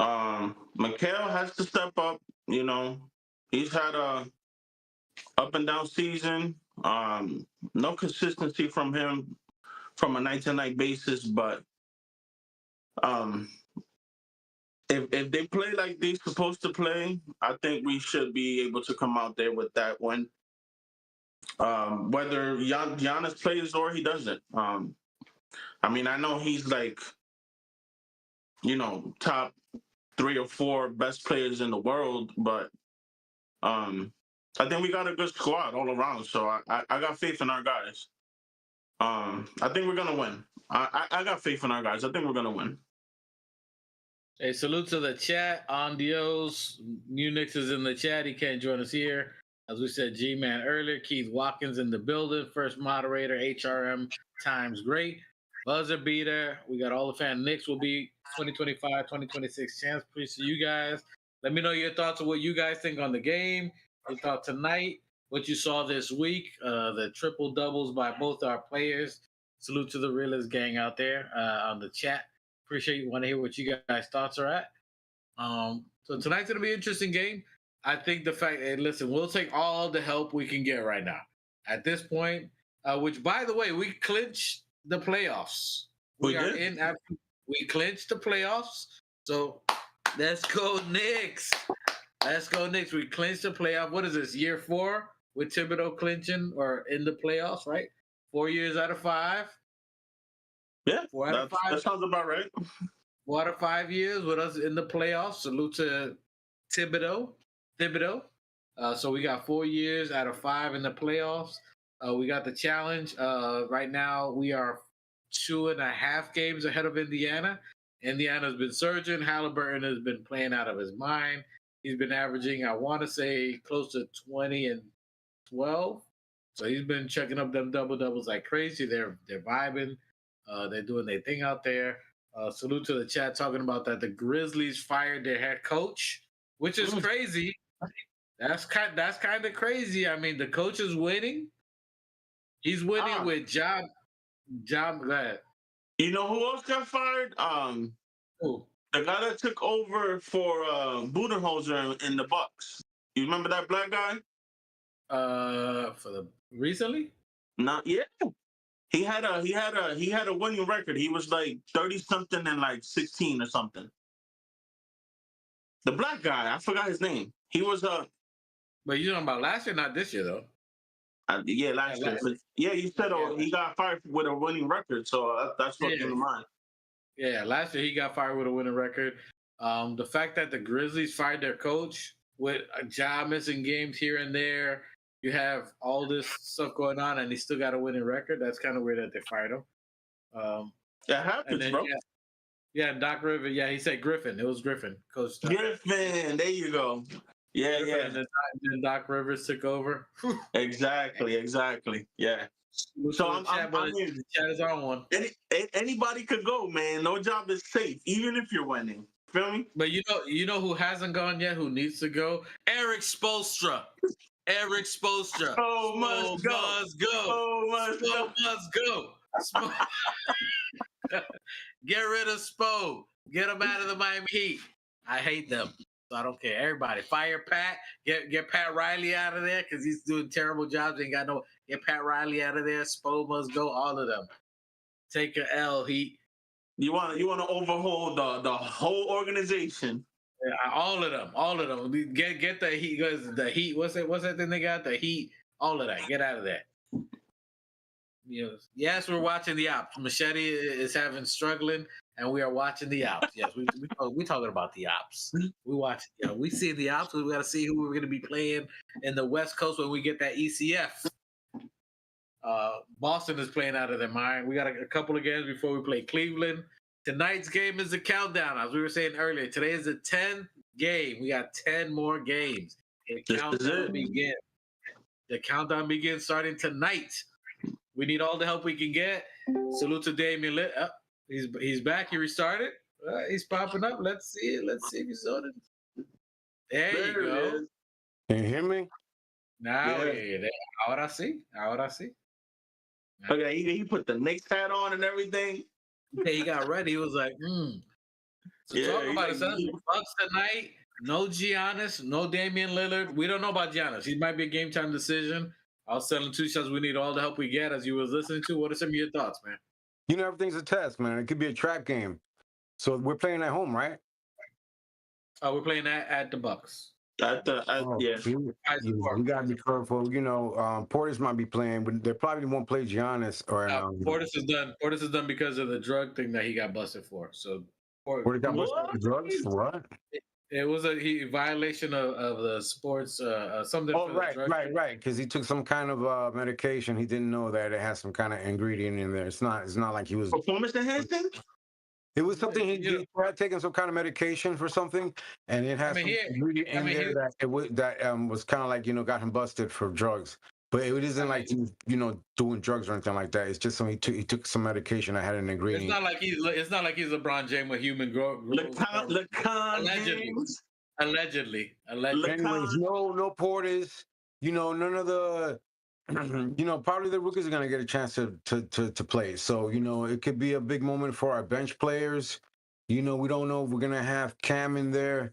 Mikal has to step up. You know, he's had a up and down season. No consistency from him from a night-to-night basis, but if they play like they're supposed to play, I think we should be able to come out there with that win. Whether Giannis plays or he doesn't. I mean, I know he's like, you know, top 3 or 4 best players in the world, but I think we got a good squad all around. So I got faith in our guys. I think we're gonna win. I got faith in our guys. I think we're gonna win. Hey, salute to the chat. On Dios, New Knicks is in the chat. He can't join us here. As we said, G-Man earlier, Keith Watkins in the building. First moderator, HRM times great. Buzzer beater. We got all the fan. Knicks will be 2025, 2026 champs. Appreciate you guys. Let me know your thoughts on what you guys think on the game. Your thought tonight, what you saw this week, the triple doubles by both our players. Salute to the realest gang out there on the chat. Appreciate you. Want to hear what you guys' thoughts are at. So tonight's gonna be an interesting game. I think the fact, and listen, we'll take all the help we can get right now. At this point, which by the way, we clinched the playoffs. We clinched the playoffs. So let's go Knicks. Let's go Knicks. We clinched the playoff. What is this, year 4 with Thibodeau clinching or in the playoffs, right? 4 years out of 5. Yeah, 4 out of 5. That sounds about right. 4 out of 5 years with us in the playoffs. Salute to Thibodeau. So we got 4 years out of 5 in the playoffs. We got the challenge. Right now, we are 2.5 games ahead of Indiana. Indiana's been surging. Halliburton has been playing out of his mind. He's been averaging, I want to say, close to 20 and 12. So he's been checking up them double-doubles like crazy. They're vibing. They're doing their thing out there. Salute to the chat talking about that the Grizzlies fired their head coach, which is crazy. That's kind of crazy. I mean, the coach is winning. He's winning with John. Go ahead. You know who else got fired? Who? The guy that took over for Budenholzer in the Bucks. You remember that black guy? Recently? Not yet. He had a winning record. He was like 30-something and like 16 or something. The black guy, I forgot his name. He was But you're talking about last year, not this year though. last year. But, you said he got fired with a winning record, so that's what came to mind. Yeah, last year he got fired with a winning record. The fact that the Grizzlies fired their coach with a job missing games here and there, you have all this stuff going on, and he still got a winning record. That's kind of weird that they fired him. That happens, bro. Yeah, Doc Rivers. Yeah, he said Griffin. It was Griffin. Coach Griffin. There you go. Yeah, Griffin, and then Doc Rivers took over. Exactly. Yeah. So I'm in. The chat is on one. Anybody could go, man. No job is safe, even if you're winning. Feel me? But you know who hasn't gone yet? Who needs to go? Eric Spoelstra. Eric Spoelstra. Oh, must go. Must go. Oh, must go. Must go. Get rid of Spo. Get him out of the Miami Heat. I hate them. So I don't care. Everybody, fire Pat. Get Pat Riley out of there because he's doing terrible jobs. Ain't got no. Get Pat Riley out of there. Spo must go. All of them. Take a L, Heat. You want to overhaul the whole organization. Yeah, all of them. Get the Heat. The Heat. What's that thing they got? The Heat. All of that. Get out of there. Yes, we're watching the Ops. Machete is struggling, and we are watching the Ops. Yes, we talking about the Ops. We watch. We see the Ops. We got to see who we're going to be playing in the West Coast when we get that ECF. Boston is playing out of their mind. We got a couple of games before we play Cleveland. Tonight's game is the countdown. As we were saying earlier, today is the 10th game. We got 10 more games. The countdown begins. The countdown begins starting tonight. We need all the help we can get. Salute to Damian Lit. He's back. He restarted. He's popping up. Let's see it. Let's see if he's on it. There you go. Can you hear me? Now, Ahora sí. Okay, he put the Knicks hat on and everything. Yeah, he got ready. He was like, So talk about it. Bucks tonight. No Giannis. No Damian Lillard. We don't know about Giannis. He might be a game time decision. I was telling two shots we need all the help we get as you was listening to. What are some of your thoughts, man? Everything's a test, man. It could be a trap game. So we're playing at home, right? We're playing at the Bucks. Yeah. We gotta be careful. Portis might be playing, but they probably won't play Giannis or Portis is done. Portis is done because of the drug thing that he got busted for. So Portis got busted for drugs? What? It was a violation of the sports something. Oh, right. Because he took some kind of medication. He didn't know that it has some kind of ingredient in there. It's not like he was performance enhancing. It was something he had taken some kind of medication for something, and it has some ingredient in there that was kind of like got him busted for drugs. But it isn't like he's doing drugs or anything like that. It's just he took some medication that had an ingredient. It's not like he's LeBron James with human growth. Allegedly. Anyways, no Portis. None of the. Probably the rookies are gonna get a chance to play. So it could be a big moment for our bench players. We don't know if we're gonna have Cam in there.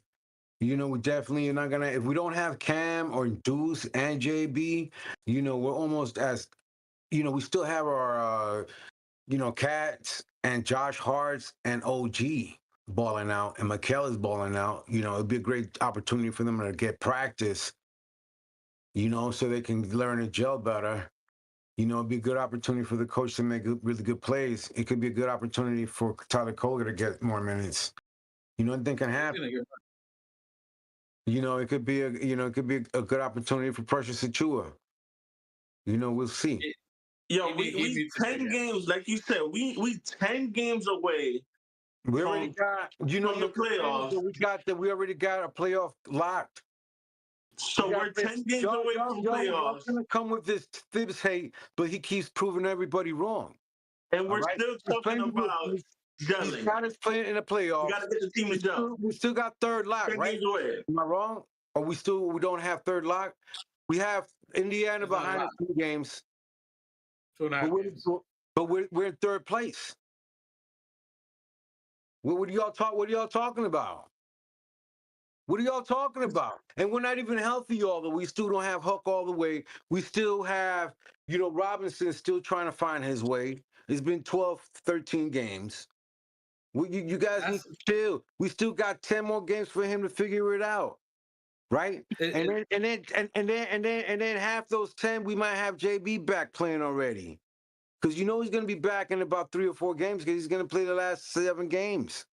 We definitely are not gonna. If we don't have Cam or Deuce and JB, we're almost as. We still have our Cats and Josh Hart's and OG balling out, and Mikal is balling out. It'd be a great opportunity for them to get practice. So they can learn and gel better. It'd be a good opportunity for the coach to make really good plays. It could be a good opportunity for Tyler Kolek to get more minutes. Anything can happen. It could be a good opportunity for Precious Achua. We'll see. We 10 games, like you said, we 10 games away. We already got from the playoffs. We already got a playoff locked. So we're 10 games away from playoffs. Y'all gonna come with this Thibs hate, but he keeps proving everybody wrong. And we're still talking about gelling. He's got us playing in the playoffs. We got to get the team to gel. We still got third lock, right? Am I wrong? Or we don't have third lock? We have Indiana behind us 2 games. 2.5 games. But we're in third place. What are y'all talking about? What are y'all talking about? And we're not even healthy all the way. We still don't have Huck all the way. We still have, Robinson still trying to find his way. It's been 12, 13 games. You guys need to chill. We still got 10 more games for him to figure it out. Right? And then half those 10, we might have JB back playing already. Because he's going to be back in about 3 or 4 games because he's going to play the last 7 games.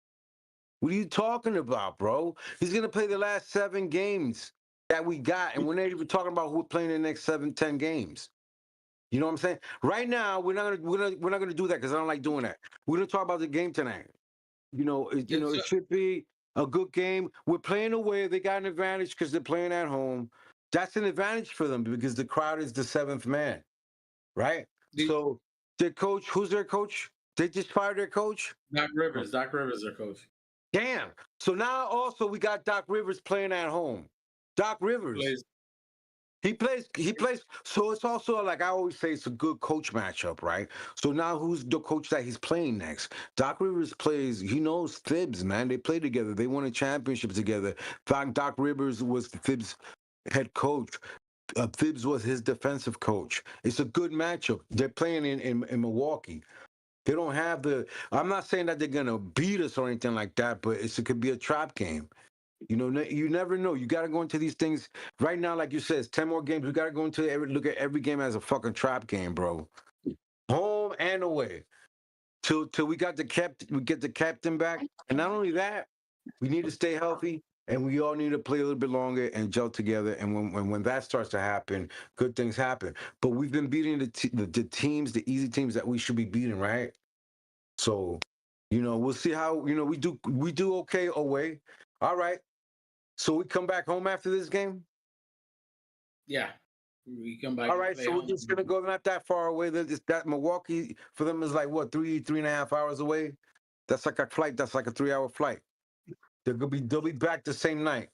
What are you talking about, bro? He's going to play the last 7 games that we got, and we're not even talking about who's playing the next 7, 10 games. You know what I'm saying? Right now, we're not going to do that because I don't like doing that. We're going to talk about the game tonight. It should be a good game. We're playing away. They got an advantage because they're playing at home. That's an advantage for them because the crowd is the 7th man, right? So their coach, who's their coach? They just fired their coach? Doc Rivers. Doc Rivers, their coach. Damn. So now also we got Doc Rivers playing at home. Doc Rivers. He plays. So it's also like I always say, it's a good coach matchup, right? So now who's the coach that he's playing next? Doc Rivers plays. He knows Thibs, man. They play together. They won a championship together. In fact, Doc Rivers was Thibs' head coach. Thibs was his defensive coach. It's a good matchup. They're playing in Milwaukee. They don't have the. I'm not saying that they're gonna beat us or anything like that, but it could be a trap game. You know, you never know. You got to go into these things right now, like you said. It's 10 more games. We got to go into look at every game as a fucking trap game, bro. Home and away. Till we get the captain back, and not only that, we need to stay healthy, and we all need to play a little bit longer and gel together. And when that starts to happen, good things happen. But we've been beating the teams, the easy teams that we should be beating, right? So, you know, we'll see how we do okay away. All right. So we come back home after this game? Yeah. We come back. All right, so we're just gonna go not that far away. That Milwaukee for them is like what, 3.5 hours away? That's like a flight, that's like a 3-hour flight. They'll be back the same night,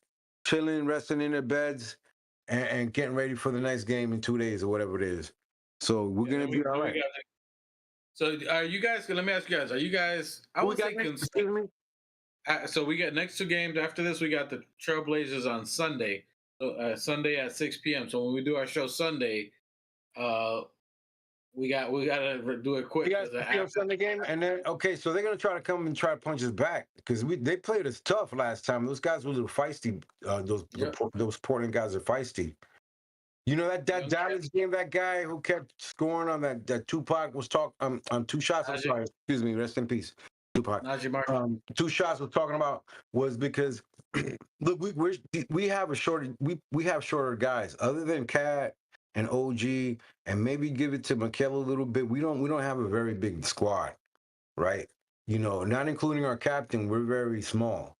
chilling, resting in their beds, and getting ready for the next game in 2 days or whatever it is. So we're gonna be all right. So are you guys, let me ask you guys, are you guys, I would say so we got next 2 games. After this, we got the Trailblazers on Sunday. So, Sunday at 6 p.m. So when we do our show Sunday, we gotta do it quick. You guys Sunday game, and then so they're gonna try to punch us back because they played us tough last time. Those guys were a little feisty. Those Portland guys are feisty. You know that Dallas game, that guy who kept scoring on that Tupac was talking on 2 shots. I'm sorry, excuse me, rest in peace. Tupac. 2 shots we're talking about was because look, we have shorter guys other than Cat and OG, and maybe give it to Mikal a little bit. We don't have a very big squad, right? You know, not including our captain, we're very small.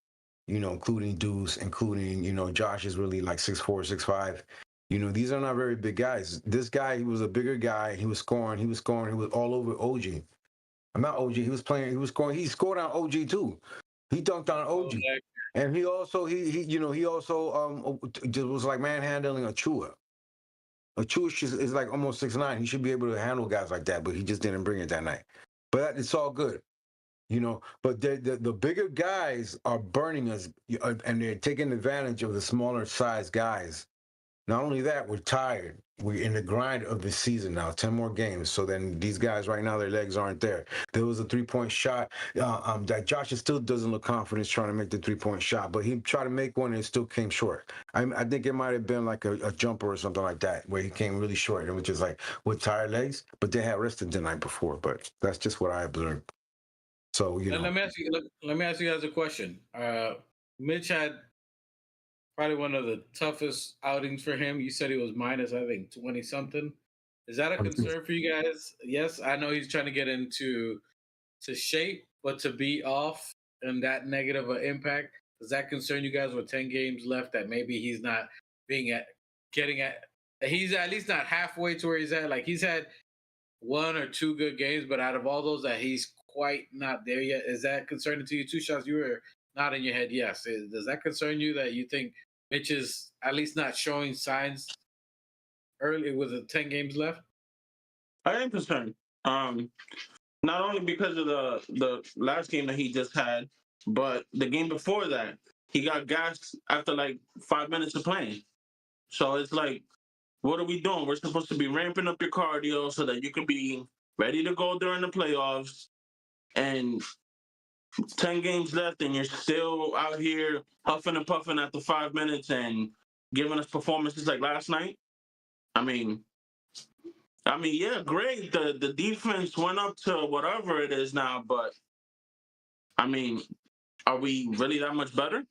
You know, including Deuce, including Josh is really like 6'4", 6'5". You know, these are not very big guys. This guy, he was a bigger guy. He was scoring. He was all over OG. I'm not OG. He was scoring. He scored on OG too. He dunked on OG. And he also was like manhandling Achua. Achua is like almost 6'9". He should be able to handle guys like that, but he just didn't bring it that night. But it's all good. You know, but the bigger guys are burning us, and they're taking advantage of the smaller size guys. Not only that, we're tired. We're in the grind of the season now, 10 more games. So then these guys right now, their legs aren't there. There was a 3-point shot. That Josh still doesn't look confident trying to make the 3-point shot, but he tried to make one and it still came short. I think it might have been like a jumper or something like that, where he came really short, which is like with tired legs, but they had rested the night before. But that's just what I observed. So, let me ask you guys a question. Mitch had probably one of the toughest outings for him. You said he was minus, I think, 20-something. Is that a concern for you guys? Yes, I know he's trying to get into shape, but to be off and that negative impact, does that concern you guys with 10 games left that maybe he's not he's at least not halfway to where he's at? Like, he's had 1 or 2 good games, but out of all those that he's quite not there yet, is that concerning to you? 2 shots, you were nodding your head yes. Does that concern you that you think Mitch is at least not showing signs early with the 10 games left? I am concerned. Not only because of the last game that he just had, but the game before that, he got gassed after like 5 minutes of playing. So it's like, what are we doing? We're supposed to be ramping up your cardio so that you can be ready to go during the playoffs. And 10 games left, and you're still out here huffing and puffing after 5 minutes and giving us performances like last night. I mean, yeah, great. The defense went up to whatever it is now, but I mean, are we really that much better?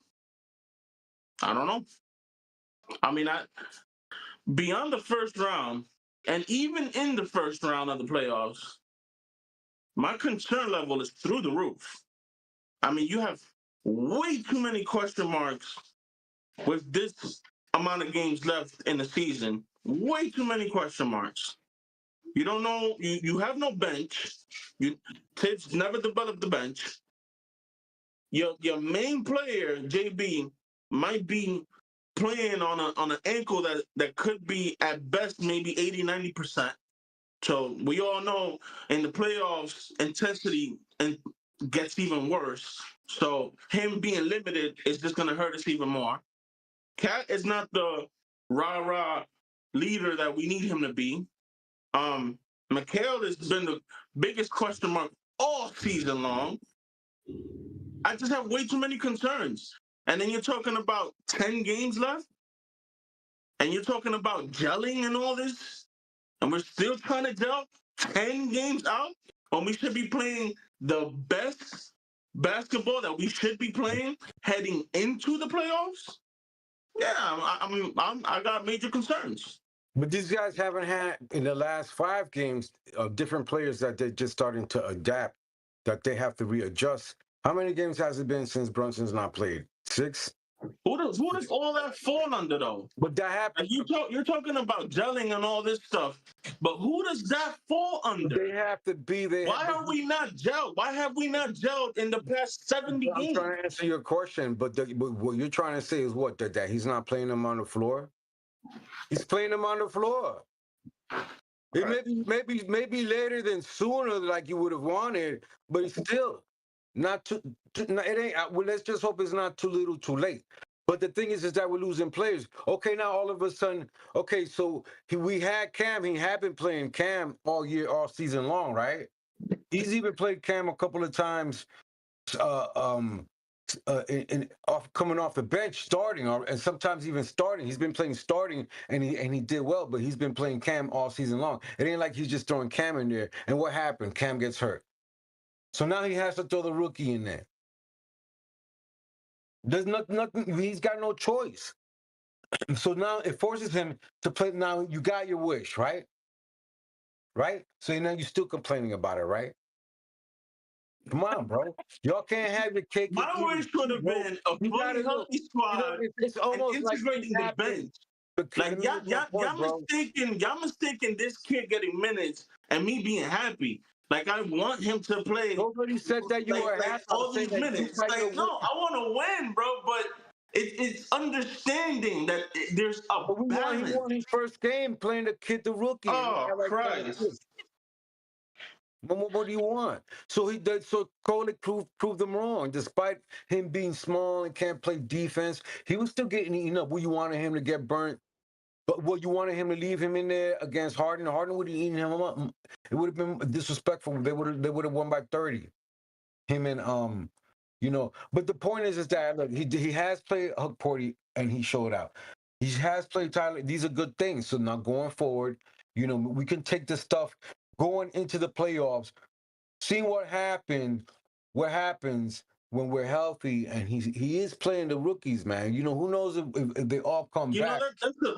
I don't know. I mean, beyond the first round, and even in the first round of the playoffs, my concern level is through the roof. I mean, you have way too many question marks with this amount of games left in the season. Way too many question marks. You don't know. You have no bench. Tibbs never developed the bench. Your main player, JB, might be playing on an ankle that could be at best maybe 80-90%. So we all know in the playoffs intensity and gets even worse. So him being limited is just gonna hurt us even more. Cat is not the rah-rah leader that we need him to be. Mikhail has been the biggest question mark all season long. I just have way too many concerns. And then you're talking about 10 games left, and you're talking about gelling and all this, and we're still trying to gel 10 games out when we should be playing the best basketball that we should be playing heading into the playoffs. Yeah, I got major concerns. But these guys haven't had, in the last 5 games, different players that they're just starting to adapt, that they have to readjust. How many games has it been since Brunson's not played? 6? Who does all that fall under, though? But that happens. You're talking about gelling and all this stuff, but who does that fall under? They have to be there. Why are we not gelled? Why have we not gelled in the past 70 I'm games? trying to answer your question, but what you're trying to say is what? That he's not playing them on the floor? He's playing them on the floor. It maybe later than sooner, like you would have wanted, but it's still not too it ain't. Well, let's just hope it's not too little, too late. But the thing is that we're losing players. Okay, now all of a sudden, okay, so we had Cam. He had been playing Cam all year, all season long, right? He's even played Cam a couple of times, coming off the bench, starting, and sometimes even starting. He's been playing starting, and he did well, but he's been playing Cam all season long. It ain't like he's just throwing Cam in there. And what happened? Cam gets hurt. So now he has to throw the rookie in there. There's nothing. He's got no choice. So now it forces him to play. Now you got your wish, right? Right? So now you're still complaining about it, right? Come on, bro. Y'all can't have your cake. My wish would have been a fully healthy squad, it's almost and integrating the bench. Like y'all mistaken this kid getting minutes and me being happy. Like I want him to play. Nobody said that you were happy. All these minutes. Like no, I want to win, bro. But it's understanding that there's a balance. He won his first game playing the rookie. Oh Christ! What do you want? So Kolek proved them wrong. Despite him being small and can't play defense, he was still getting eaten up. You wanted him to get burnt. But you wanted him to leave him in there against Harden. Harden would have eaten him up. It would have been disrespectful. They would have won by 30. Him and But the point is that look, he has played Huck Porty and he showed out. He has played Tyler. These are good things. So now going forward, we can take this stuff going into the playoffs, seeing what happens when we're healthy, and he is playing the rookies, man. Who knows if they all come back.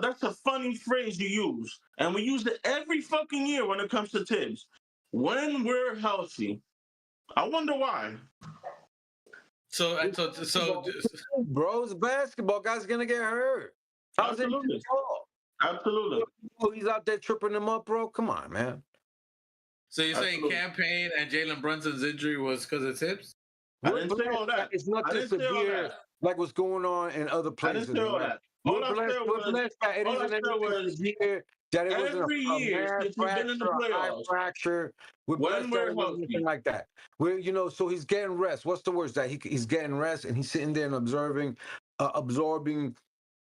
That's a funny phrase you use, and we use it every fucking year when it comes to Tibbs. When we're healthy, I wonder why. So bro, it's basketball. Guys gonna get hurt. Absolutely. He's out there tripping them up, bro. Come on, man. So you're saying campaign and Jalen Brunson's injury was because of Tibbs? I didn't say all that. It's not just severe like what's going on in other places. I didn't say all that. All I said was that it wasn't every year since we've been in the playoffs, fracture. When we're healthy, anything like that. So he's getting rest. What's the worst? That he's getting rest and he's sitting there and observing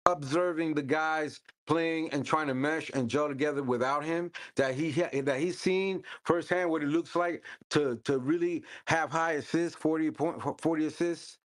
the guys playing and trying to mesh and gel together without him, that he's seen firsthand what it looks like to really have high assists, 40 assists.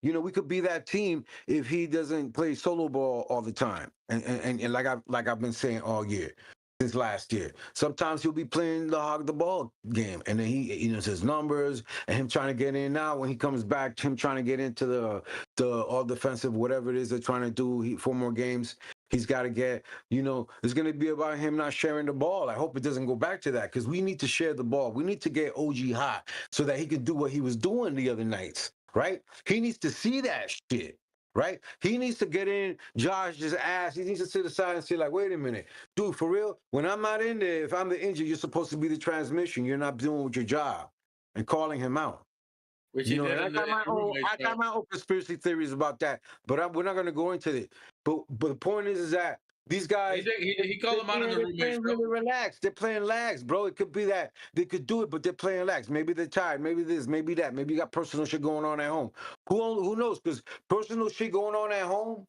We could be that team if he doesn't play solo ball all the time. And like I've been saying all year, since last year. Sometimes he'll be playing the hog the ball game, and then he his numbers and him trying to get in now when he comes back, him trying to get into the all defensive, whatever it is they're trying to do. 4 more games. He's got to get, it's going to be about him not sharing the ball. I hope it doesn't go back to that, because we need to share the ball. We need to get OG hot so that he can do what he was doing the other nights, right? He needs to see that shit. right? He needs to get in Josh's ass. He needs to sit aside and say, like, wait a minute, dude, for real, when I'm not in there, if I'm the injured, you're supposed to be the transmission. You're not doing with your job, and calling him out. Which You he know, did and in the roommate I got my own conspiracy theories about that, but we're not going to go into it. But the point is that these guys, He called him out in the they're roommate playing show. really relaxed. They're playing lax, bro. It could be that they could do it, but they're playing lax. Maybe they're tired. Maybe this, maybe that. Maybe you got personal shit going on at home. Who knows? Because personal shit going on at home,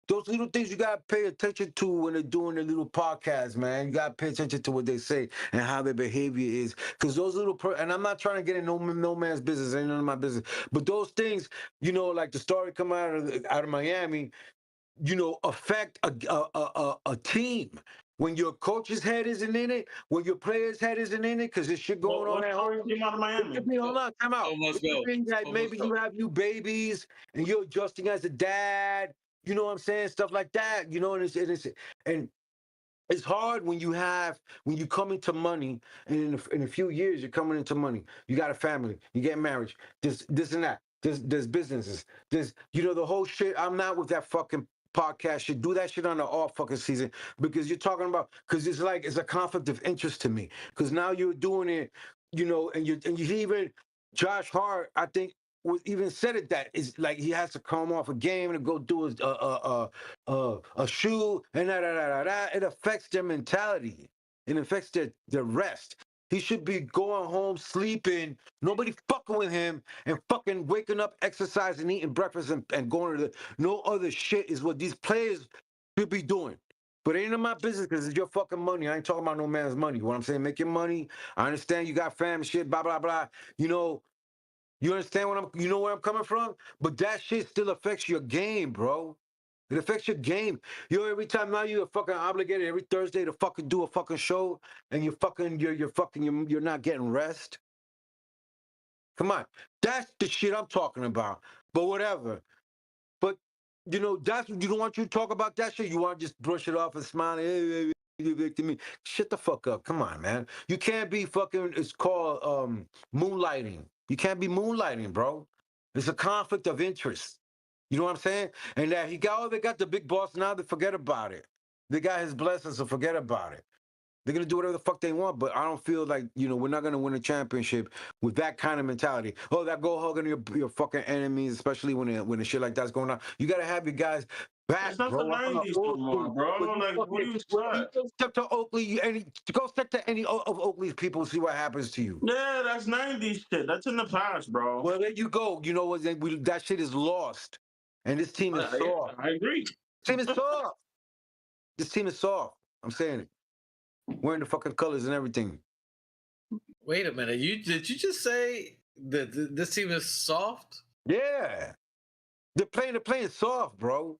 those little things you gotta pay attention to when they're doing their little podcast, man. You gotta pay attention to what they say and how their behavior is, because those and I'm not trying to get in no man's business, ain't none of my business. But those things, you know, like the story come out of Miami, you know, affect a team. When your coach's head isn't in it, when your player's head isn't in it, because there's shit going on What at story home. came out of It Miami? could be, hold on, time out. Almost It could go. be that Almost maybe go. you have new babies and you're adjusting as a dad. You know what I'm saying? Stuff like that. You know, and it's hard when you come into money, and in a few years you're coming into money. You got a family, you get married, this and that. There's businesses. There's, you know, the whole shit. I'm not with that fucking podcast shit. Do that shit on the off fucking season, because you're talking about, because it's like it's a conflict of interest to me. Because now you're doing it, you know, and you even Josh Hart, I think, even said it, that it's like he has to come off a game and go do a shoe and da. It affects their mentality. It affects their rest. He should be going home, sleeping, nobody fucking with him, and fucking waking up, exercising, eating breakfast, and going to no other shit is what these players should be doing. But it ain't in my business, because it's your fucking money. I ain't talking about no man's money. What I'm saying, make your money. I understand you got fam shit, blah, blah, blah. You know, you understand you know where I'm coming from? But that shit still affects your game, bro. It affects your game. Yo, every time now you're fucking obligated every Thursday to fucking do a fucking show, and you're not getting rest. Come on. That's the shit I'm talking about. But whatever. But you know, you don't want you to talk about that shit. You want to just brush it off and smile. Hey, to me. Shut the fuck up. Come on, man. You can't be fucking, it's called moonlighting. You can't be moonlighting, bro. It's a conflict of interest. You know what I'm saying? And that they got the big boss now, they forget about it. They got his blessings, so forget about it. They're gonna do whatever the fuck they want, but I don't feel like, you know, we're not gonna win a championship with that kind of mentality. Oh, that go hugging your fucking enemies, especially when the shit like that's going on. You gotta have your guys back, It's not the bro. I'm from the 90s no old more, school. bro. Like, what do you You expect? go step to Oakley, go step to any of Oakley's people, see what happens to you. Yeah, that's 90s shit. That's in the past, bro. Well, there you go. You know what? That shit is lost, and this team is Yeah, soft. I agree. This team is soft. This team is soft. I'm saying it. Wearing the fucking colors and everything. Wait a minute. Did you just say that this team is soft? Yeah. They're playing soft, bro.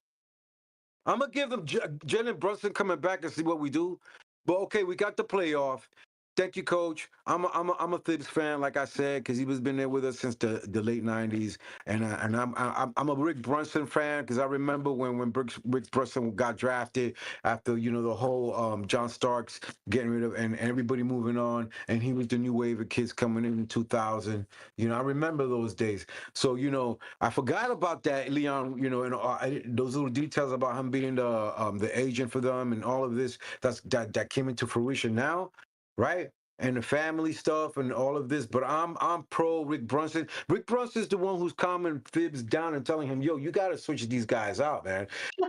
I'm gonna give them Jalen Brunson coming back and see what we do. But okay, we got the playoff. Thank you, Coach. I'm a Thibs fan, like I said, because he was been there with us since the late '90s, and I'm a Rick Brunson fan, because I remember when Rick Brunson got drafted after, you know, the whole John Starks getting rid of and everybody moving on, and he was the new wave of kids coming in 2000. You know, I remember those days. So, you know, I forgot about that, Leon. You know, and those little details about him being the agent for them and all of this that came into fruition now, right? And the family stuff and all of this. But I'm pro Rick Brunson. Rick Brunson's the one who's calming Thibs down and telling him, yo, you got to switch these guys out, man.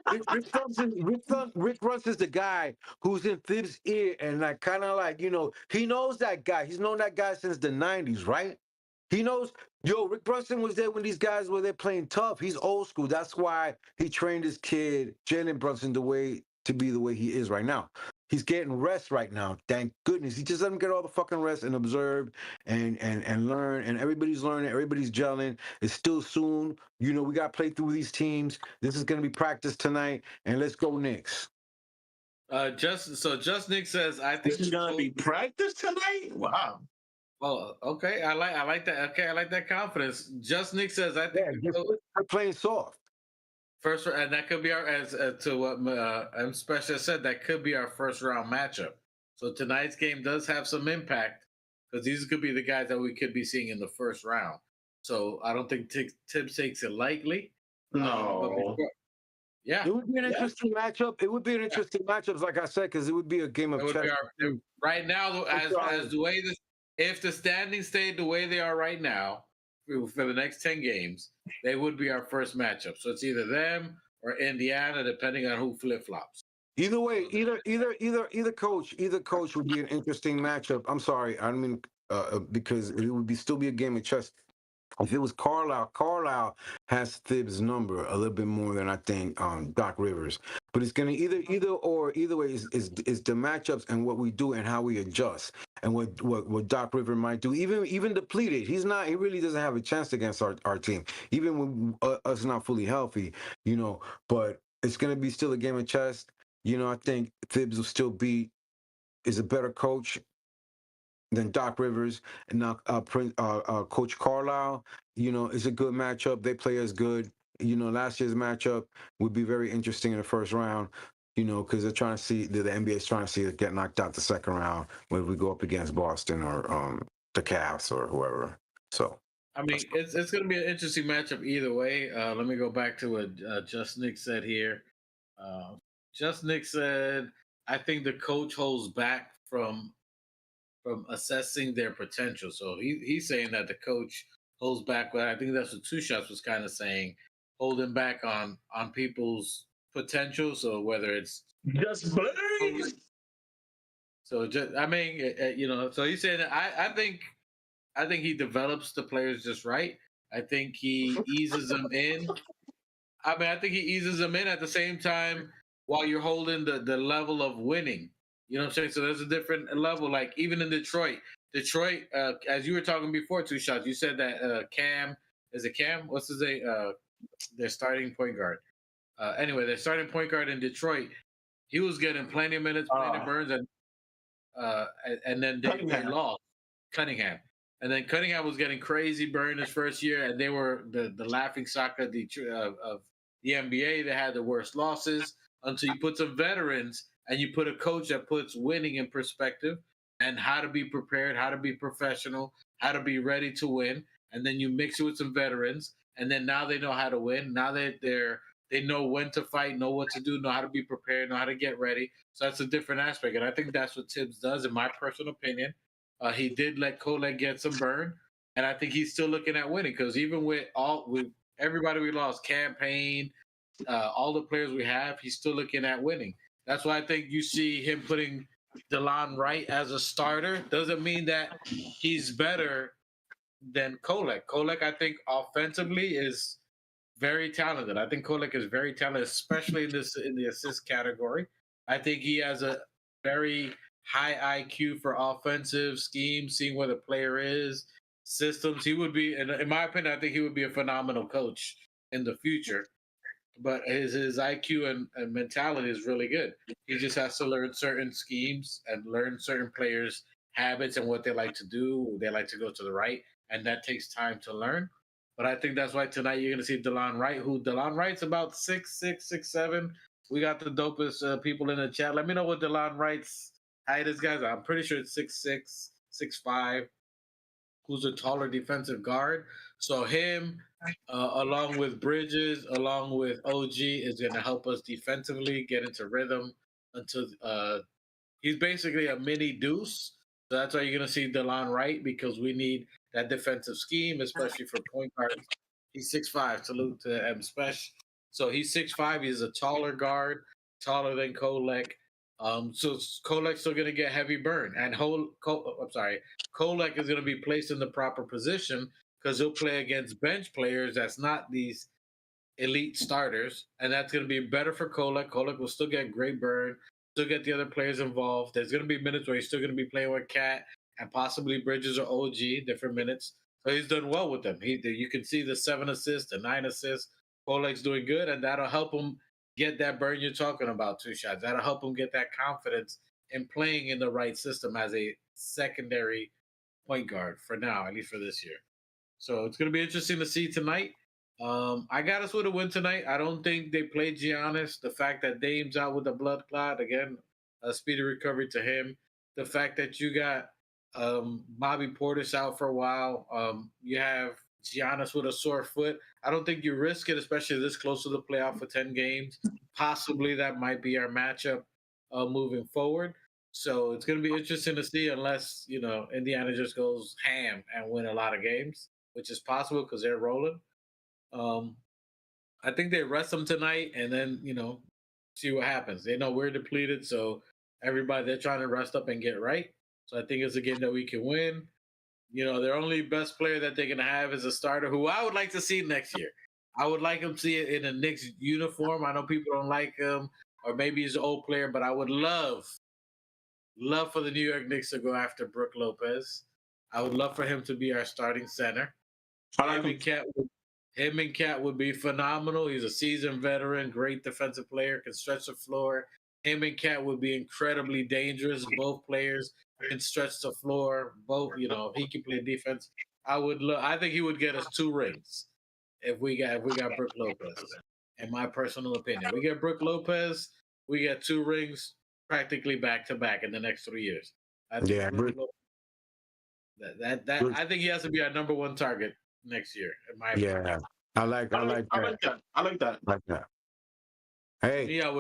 Rick Brunson's the guy who's in Thibs' ear, and like kind of like, you know, he knows that guy. He's known that guy since the 90s, right? He knows, yo, Rick Brunson was there when these guys were there playing tough. He's old school. That's why he trained his kid, Jalen Brunson, to be the way he is right now. He's getting rest right now. Thank goodness. He just doesn't get all the fucking rest and observe and learn. And everybody's learning. Everybody's gelling. It's still soon. You know, we got to play through these teams. This is going to be practice tonight. And let's go Knicks. Just Nick says, I think This is gonna be practice tonight. Wow. Oh, okay. I like that. Okay, I like that confidence. Just Nick says, I think we're playing soft. First, and that could be our, as to what M Special said, that could be our first round matchup. So tonight's game does have some impact, because these could be the guys that we could be seeing in the first round. So I don't think Tibbs takes it lightly. But No. before, yeah, It would be an interesting matchup. It would be an interesting matchup, like I said, because it would be a game it of would be chess. right now I'm as sorry. the way this, if the standings stayed the way they are right now for the next 10 games, they would be our first matchup. So it's either them or Indiana, depending on who flip flops. Either way, either coach would be an interesting matchup. I'm sorry, I mean because it would be still be a game of chess. If it was Carlisle has Thibs' number a little bit more than I think Doc Rivers. But it's gonna either way is the matchups and what we do and how we adjust and what Doc Rivers might do. Even depleted, he really doesn't have a chance against our team, even when us not fully healthy, you know. But it's gonna be still a game of chess. You know, I think Thibs will still is a better coach than Doc Rivers, and now Coach Carlisle. You know, it's a good matchup. They play as good. You know, last year's matchup would be very interesting in the first round. You know, because they're trying to see the NBA is trying to see it get knocked out the second round when we go up against Boston or the Cavs or whoever. So. I mean, it's going to be an interesting matchup either way. Let me go back to what Just Nick said here. Just Nick said, I think the coach holds back from assessing their potential. So he's saying that the coach holds back, but I think that's what Two Shots was kind of saying, holding back on people's potential. So whether it's Just blaze. so, just I mean, you know, so he's saying that I think he develops the players just right. I think he eases them in. I mean, I think he eases them in at the same time while you're holding the level of winning. You know what I'm saying? So there's a different level. Like even in Detroit, as you were talking before, Two Shots, you said that Cam is it Cam? What's his name? Their starting point guard. Anyway, their starting point guard in Detroit, he was getting plenty of minutes, plenty of burns, and then they lost Cunningham. And then Cunningham was getting crazy burn his first year, and they were the laughing stock of the NBA. They had the worst losses until you put some veterans and you put a coach that puts winning in perspective and how to be prepared, how to be professional, how to be ready to win. And then you mix it with some veterans, and then now they know how to win. Now they know when to fight, know what to do, know how to be prepared, know how to get ready. So that's a different aspect, and I think that's what Tibbs does, in my personal opinion. He did let Kolek get some burn, and I think he's still looking at winning because even with everybody we lost, campaign, all the players we have, he's still looking at winning. That's why I think you see him putting DeLon Wright as a starter. Doesn't mean that he's better than Kolek. Kolek, I think, offensively is very talented. I think Kolek is very talented, especially in the assist category. I think he has a very high IQ for offensive schemes, seeing where the player is, systems. He would be, in my opinion, I think he would be a phenomenal coach in the future. But his IQ and mentality is really good. He just has to learn certain schemes and learn certain players' habits and what they like to do. They like to go to the right, and that takes time to learn. But I think that's why tonight you're going to see DeLon Wright, who DeLon Wright's about 6'6", 6'7". We got the dopest people in the chat. Let me know what DeLon Wright's height is, guys. I'm pretty sure it's 6'6", 6'5", who's a taller defensive guard. So him, along with Bridges, along with OG, is going to help us defensively get into rhythm until he's basically a mini Deuce. So that's why you're going to see DeLon Wright, because we need that defensive scheme, especially for point guards. He's 6'5". Salute to M Special. So he's 6'5". He's a taller guard, taller than Kolek. So Kolek's still going to get heavy burn, and Kolek is going to be placed in the proper position because he'll play against bench players that's not these elite starters, and that's going to be better for Kolek. Kolek will still get great burn, still get the other players involved. There's going to be minutes where he's still going to be playing with Cat and possibly Bridges or OG, different minutes. So he's done well with them. You can see the 7 assists, the 9 assists. Kolek's doing good, and that'll help him get that burn you're talking about, Two Shots. That'll help him get that confidence in playing in the right system as a secondary point guard for now, at least for this year. So it's going to be interesting to see tonight. I got us with a win tonight. I don't think they played Giannis. The fact that Dame's out with a blood clot, again, a speedy recovery to him. The fact that you got Bobby Portis out for a while. You have Giannis with a sore foot. I don't think you risk it, especially this close to the playoff for 10 games. Possibly that might be our matchup moving forward. So it's going to be interesting to see, unless Indiana just goes ham and win a lot of games, which is possible because they're rolling. I think they rest them tonight, and then see what happens. They know we're depleted, so everybody, they're trying to rest up and get right. So I think it's a game that we can win. Their only best player that they're gonna have is a starter who I would like to see next year. I would like him to see it in a Knicks uniform. I know people don't like him, or maybe he's an old player, but I would love for the New York Knicks to go after Brook Lopez. I would love for him to be our starting center. Him and Cat would be phenomenal. He's a seasoned veteran, great defensive player, can stretch the floor. Him and Cat would be incredibly dangerous. Both players can stretch the floor. Both, he can play defense. I think he would get us 2 rings if we got Brook Lopez. In my personal opinion, we get Brook Lopez, we get 2 rings practically back to back in the next 3 years. I think I think he has to be our number 1 target next year. In my opinion. Yeah, I like that. Hey, Yeah,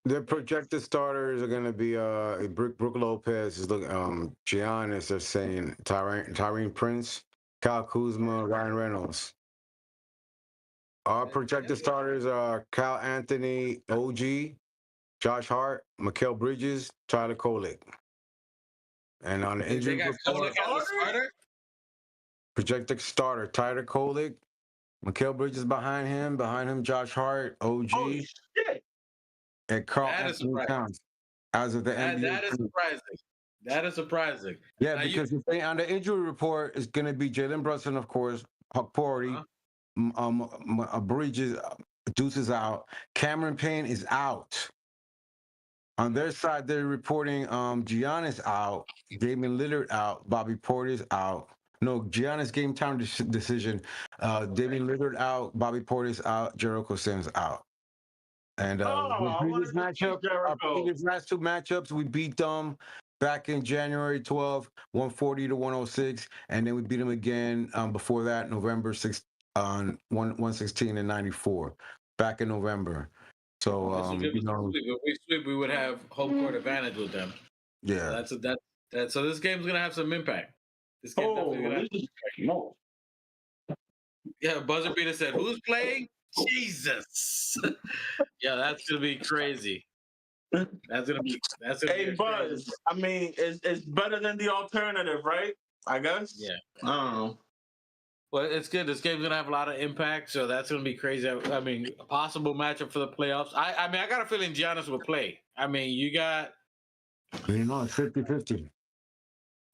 the projected starters are gonna be Brook Lopez is looking Giannis. They're saying Tyrene Prince, Kyle Kuzma, Ryan Reynolds. Our projected starters are Kyle Anthony, OG, Josh Hart, Mikal Bridges, Tyler Kolek. And on the injury report, projected starter Tyler Kolek, Mikal Bridges behind him Josh Hart, OG, and Carl Anthony Towns. As of the NBA, that is surprising. That is surprising. Yeah, now because on the injury report is going to be Jalen Brunson, of course, Huck Porty, Bridges, Deuce is out, Cameron Payne is out. On their side, they're reporting Giannis out, Damian Lillard out, Bobby Portis out. No, Giannis game time decision. Damian Lillard out, Bobby Portis out, Jericho Sims out. And the previous matchup, our previous last 2 matchups, we beat them back in January 12th, 140 to 106, and then we beat them again before that, November 6th, 116 and 94, back in November. So if we sweep, we would have home court advantage with them. Yeah, so this game's gonna have some impact. This game definitely gonna have some impact. Yeah, buzzer beater said, "Who's playing?" Jesus. Yeah, that's gonna be crazy. That's gonna be. Hey, Buzz. I mean, it's better than the alternative, right? I guess. Yeah. I don't know. Well, it's good. This game's gonna have a lot of impact, so that's gonna be crazy. I mean, a possible matchup for the playoffs. I mean, I got a feeling Giannis will play. I mean, it's 50-50.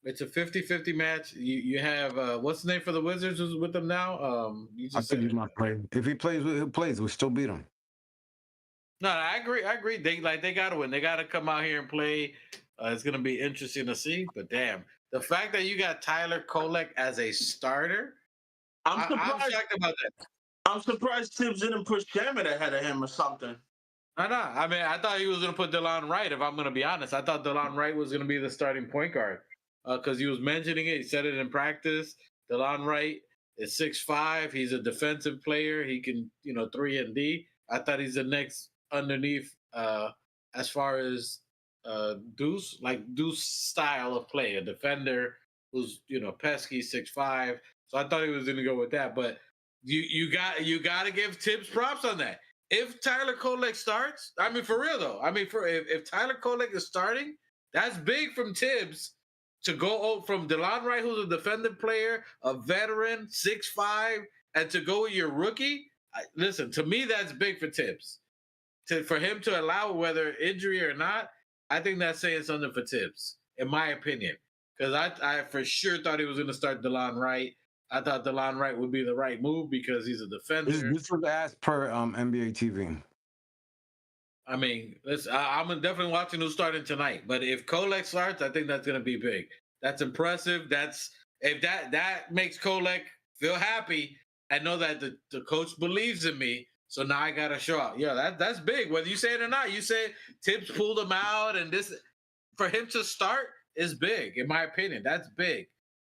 It's a 50-50 match. You have what's the name for the Wizards who's with them now? I think he might play. If he plays, we still beat him. No, I agree. They gotta win. They gotta come out here and play. It's gonna be interesting to see. But damn, the fact that you got Tyler Kolek as a starter. I'm shocked about that. I'm surprised Tibbs didn't push Shaman ahead of him or something. I know. I mean, I thought he was going to put DeLon Wright, if I'm going to be honest. I thought DeLon Wright was going to be the starting point guard because he was mentioning it. He said it in practice. DeLon Wright is 6'5". He's a defensive player. He can, 3 and D. I thought he's the next underneath as far as Deuce style of play, a defender who's, pesky, 6'5". So I thought he was going to go with that, but you got to give Tibbs props on that. If Tyler Kolek starts, I mean, for real though, if Tyler Kolek is starting, that's big from Tibbs to go from DeLon Wright, who's a defensive player, a veteran, 6'5", and to go with your rookie. Listen, to me, that's big for Tibbs. For him to allow, whether injury or not, I think that's saying something for Tibbs, in my opinion, because I for sure thought he was going to start DeLon Wright. I thought DeLon Wright would be the right move because he's a defender. This was asked per NBA TV. I mean, I'm definitely watching who's starting tonight. But if Kolek starts, I think that's going to be big. That's impressive. If that makes Kolek feel happy and know that the coach believes in me. So now I got to show up. Yeah, that's big. Whether you say it or not, you say Tibbs pulled him out, and this for him to start is big, in my opinion. That's big.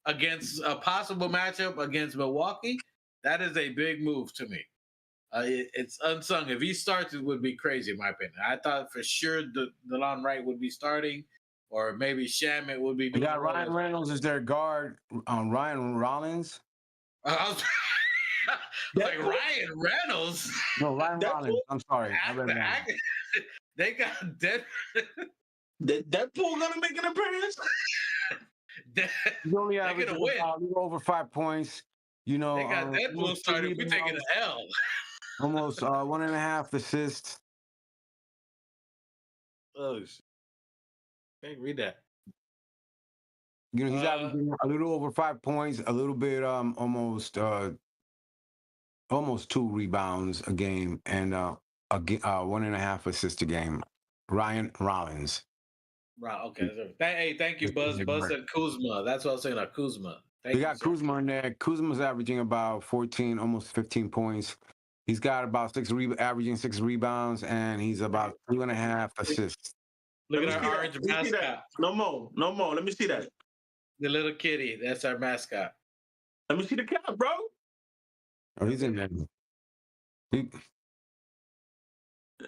against a possible matchup against Milwaukee, that is a big move to me. It's unsung. If he starts, it would be crazy, in my opinion. I thought for sure DeLon Wright would be starting, or maybe Shamet would be You doing got the role. Ryan Reynolds as their guard. Ryan Rollins. I was like Ryan Reynolds. No, Ryan Rollins. I'm sorry. I read wrong. They got dead. Deadpool gonna make an appearance? He's only They're averaging gonna win. about a little over 5 points. You know, They got Deadpool almost two started. We taking an rebounds, L. almost 1.5 assists. Oh shit! Can't read that. You know, he's averaging a little over 5 points, a little bit almost 2 rebounds a game, and 1.5 assists a game. Ryan Rollins. Right. Okay. Hey, thank you, Buzz. Buzz said Kuzma. That's what I was saying. Kuzma. Thank They you, got sir. Kuzma in there. Kuzma's averaging about 14, almost 15 points. He's got about averaging 6 rebounds, and he's about 2.5 assists. Look Let at me our see orange that. Let me see that. mascot. No more. Let me see that. The little kitty. That's our mascot. Let me see the cap, bro. Oh, he's in there.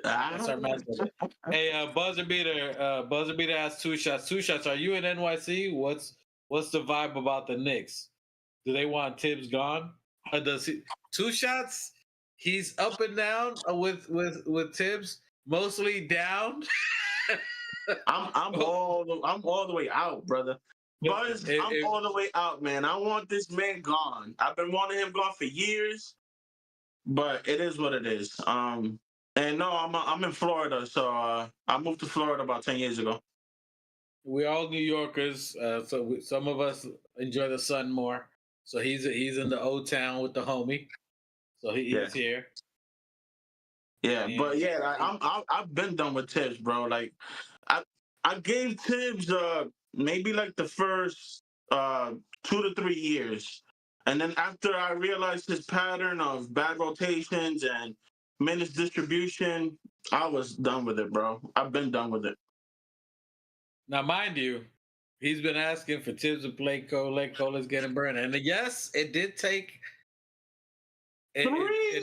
That's our mascot. Hey, Buzzer Beater. Buzzer Beater has 2 shots. 2 shots. Are you in NYC? What's the vibe about the Knicks? Do they want Tibbs gone? Does he, 2 shots? He's up and down with Tibbs, mostly down. I'm all the way out, brother. Buzz, I'm all the way out, man. I want this man gone. I've been wanting him gone for years, but it is what it is. And no, I'm in Florida, so I moved to Florida about 10 years ago. We're all New Yorkers, so some of us enjoy the sun more. So he's in the old town with the homie. So he's here. Yeah, And but yeah, I've been done with Tibbs, bro. Like, I gave Tibbs maybe like the first 2 to 3 years, and then after I realized his pattern of bad rotations and minutes distribution, I was done with it, bro. I've been done with it. Now, mind you, he's been asking for Tibbs to play Kolek. Kolek's getting burned, and yes, it did take. Three.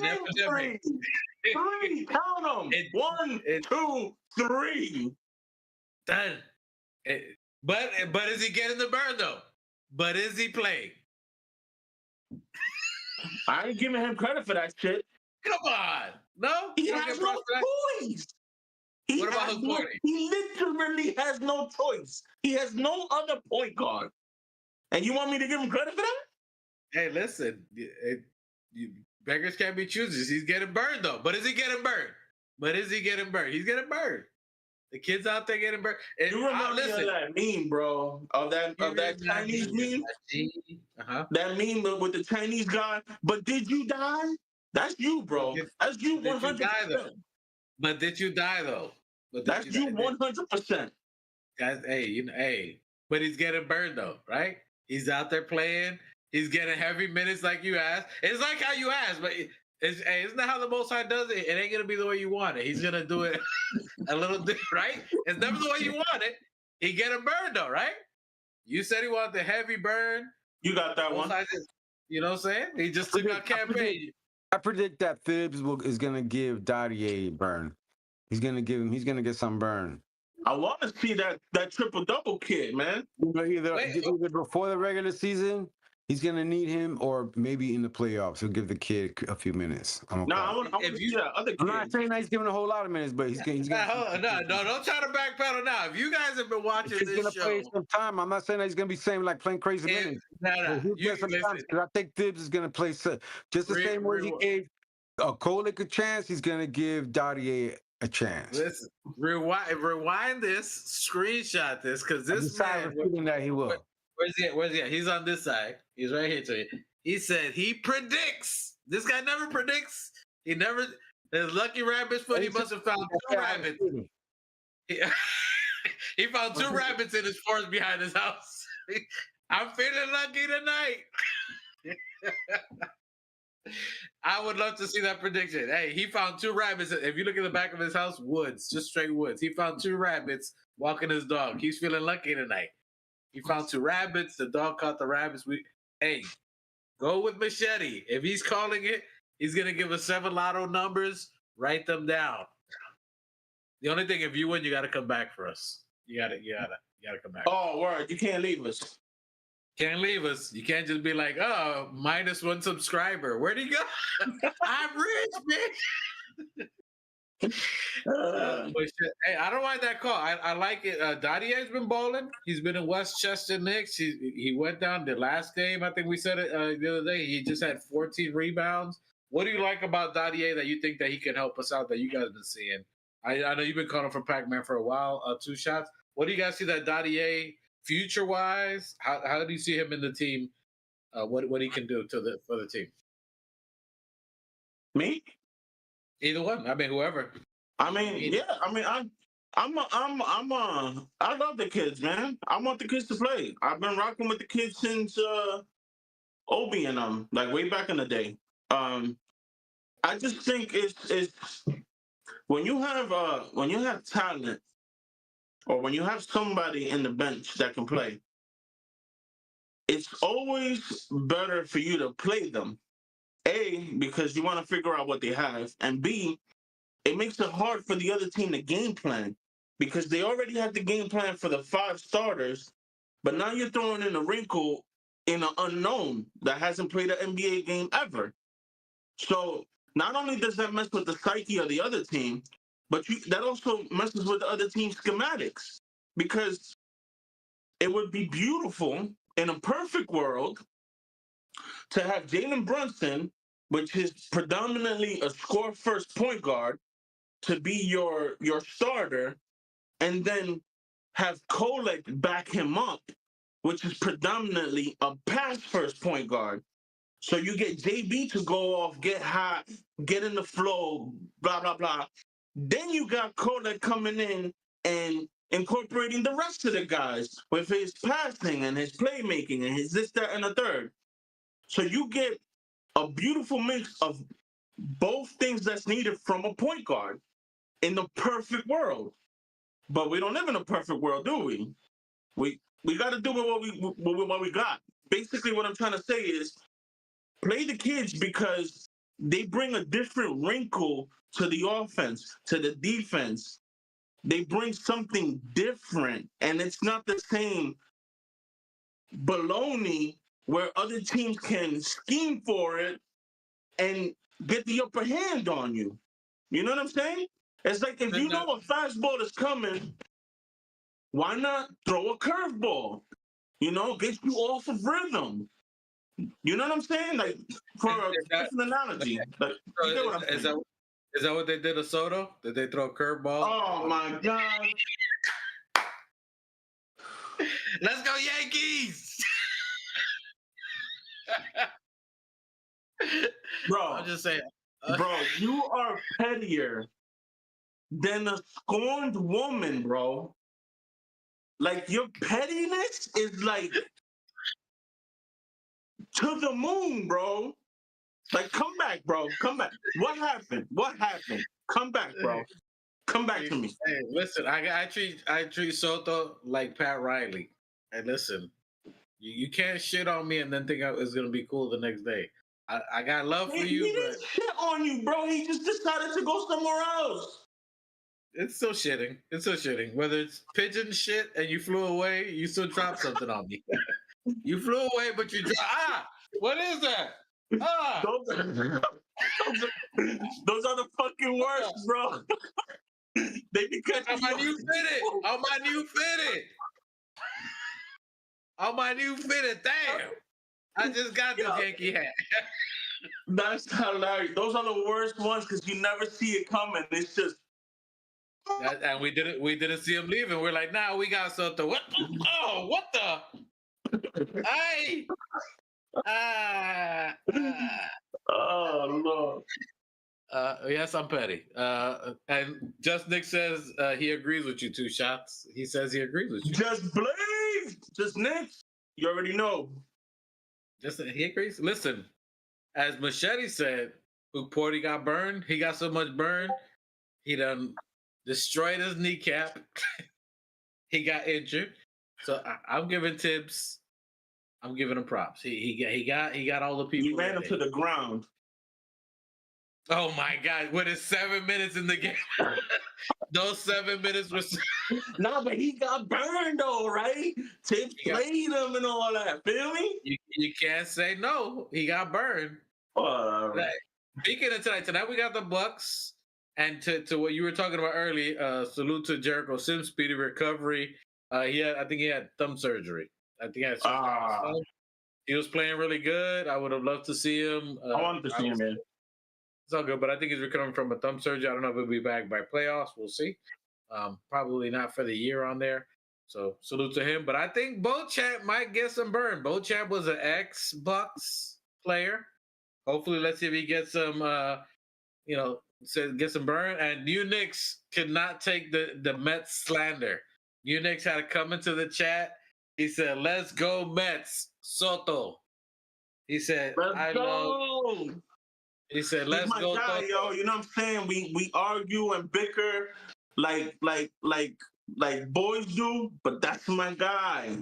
Count them. 1, 2, 3. Done. But is he getting the burn though? But is he playing? I ain't giving him credit for that shit. Come on, no. He has no choice. What about his point? He literally has no choice. He has no other point guard. And you want me to give him credit for that? Hey, listen, beggars can't be choosers. He's getting burned though. But is he getting burned? He's getting burned. The kids out there getting burned. And, you remember that meme, bro? Of that Chinese meme? Uh-huh. That meme with the Chinese guy. But did you die? That's you, bro. That's you 100%. But did you die though? That's you 100%. Guys, hey, but he's getting burned though, right? He's out there playing. He's getting heavy minutes like you asked. It's like how you asked, but isn't that how the Most High does it? It ain't gonna be the way you want it. He's gonna do it a little different, right? It's never the way you want it. He getting burned though, right? You said he wanted the heavy burn. You got that one. You know what I'm saying? He just took out campaign. I predict that Thibs is gonna give Dottie a burn. He's gonna get some burn. I want to see that triple-double kid, man. Either before the regular season, he's gonna need him, or maybe in the playoffs, he'll give the kid a few minutes. I want to see that other kid. I'm not saying that he's giving a whole lot of minutes, but he's gonna. No, don't try to backpedal now. If you guys have been watching this show, he's gonna play some time. I'm not saying that he's gonna be saying like playing crazy minutes. No. Because I think Thibs is gonna play just the same way he gave Kolek a chance. He's gonna give Dottie a chance. Listen, rewind this, screenshot this, because this man. That he will. Where's he at? He's on this side. He's right here to you. He said he predicts. This guy never predicts. He never. His lucky rabbit's foot. He must have found 2 rabbits. He found 2 rabbits in his forest behind his house. I'm feeling lucky tonight. I would love to see that prediction. Hey, he found 2 rabbits. If you look at the back of his house, woods, just straight woods. He found 2 rabbits walking his dog. He's feeling lucky tonight. He found 2 rabbits. The dog caught the rabbits. Hey, go with Machete. If he's calling it, he's gonna give us 7 lotto numbers. Write them down. The only thing, if you win, you got to come back for us. You gotta come back. Oh, word! You can't leave us. Can't leave us. You can't just be like, oh, -1 subscriber. Where'd he go? I'm rich, bitch. But shit, hey, I don't mind that call. I like it. Dadier's been balling. He's been in Westchester Knicks. He went down the last game. I think we said it the other day. He just had 14 rebounds. What do you like about Dadier that you think that he can help us out that you guys been seeing? I know you've been calling for Pac-Man for a while. 2 shots. What do you guys see that Dadier future-wise? How do you see him in the team? What he can do for the team? Me? Either one. I mean, whoever. I mean, yeah. I mean, I love the kids, man. I want the kids to play. I've been rocking with the kids since Obi and them, like way back in the day. I just think it's when you have talent, or when you have somebody in the bench that can play, it's always better for you to play them. A, because you want to figure out what they have, and B, it makes it hard for the other team to game plan because they already had the game plan for the 5 starters, but now you're throwing in a wrinkle in an unknown that hasn't played an NBA game ever. So not only does that mess with the psyche of the other team, but that also messes with the other team's schematics, because it would be beautiful in a perfect world to have Jalen Brunson, which is predominantly a score-first point guard, to be your starter, and then have Kolek back him up, which is predominantly a pass-first point guard. So you get JB to go off, get hot, get in the flow, blah, blah, blah. Then you got Kolek coming in and incorporating the rest of the guys with his passing and his playmaking and his this, that, and the third. So you get a beautiful mix of both things that's needed from a point guard in the perfect world. But we don't live in a perfect world, do we? We got to do what we got. Basically, what I'm trying to say is play the kids because they bring a different wrinkle to the offense, to the defense. They bring something different, and it's not the same baloney where other teams can scheme for it and get the upper hand on you. You know what I'm saying? It's like if you know a fastball is coming, why not throw a curveball? You know, get you off of rhythm. You know what I'm saying? Like, for a different analogy. Like, you get what I'm saying? Is that what they did to Soto? Did they throw a curveball? Oh, my God. Let's go, Yankees! Bro, I'm just saying. Bro, you are pettier than a scorned woman, bro. Like, your pettiness is like to the moon, bro. Like, come back, bro. Come back. What happened? What happened? Come back, bro. Come back to me. Hey, listen, I treat Soto like Pat Riley. And listen, you can't shit on me and then think it's gonna be cool the next day. I got love for you, He but didn't shit on you, bro. He just decided to go somewhere else. it's still shitting. It's still shitting. Whether it's pigeon shit and you flew away, you still dropped something on me. You flew away, but you dropped. What is that? Those are the fucking worst, bro. They be catching On my new fitted. On my new fitted. On my new fitted. Damn. I just got the Yankee hat. That's hilarious. Those are the worst ones because you never see it coming. It's just. And we didn't see him leaving. We're like, nah, we got something. What? Oh, what the? Hey. Oh Lord. Yes, I'm petty. And Just Nick says he agrees with you. 2 shots. He says he agrees with you. Just Blaze. Just Nick. You already know. He agrees. Listen, as Machete said, Porty got burned. He got so much burn, he done destroyed his kneecap. He got injured. So I'm giving Tibbs. I'm giving him props. He got all the people. He ran him to the ground. Oh my God! With his 7 minutes in the game, those 7 minutes was. Nah, but he got burned though, right? Tibbs played him and all that. Feel me? You can't say no. He got burned. Speaking of tonight we got the Bucks, and to what you were talking about earlier. Salute to Jericho Sims, speedy recovery. I think he had thumb surgery. I think he had surgery on his thumb. He was playing really good. I would have loved to see him. I wanted to see him, man. It's all good, but I think he's recovering from a thumb surgery. I don't know if he'll be back by playoffs. We'll see. Probably not for the year on there. So salute to him. But I think Beauchamp might get some burn. Beauchamp was an ex-Bucks player. Hopefully, let's see if he gets some, get some burn. And New Knicks could not take the Mets slander. New Knicks had to come into the chat. He said, "Let's go Mets, Soto." He said, "Let's go." He said, "Let's go, guy, yo." You know what I'm saying? We argue and bicker like boys do, but that's my guy.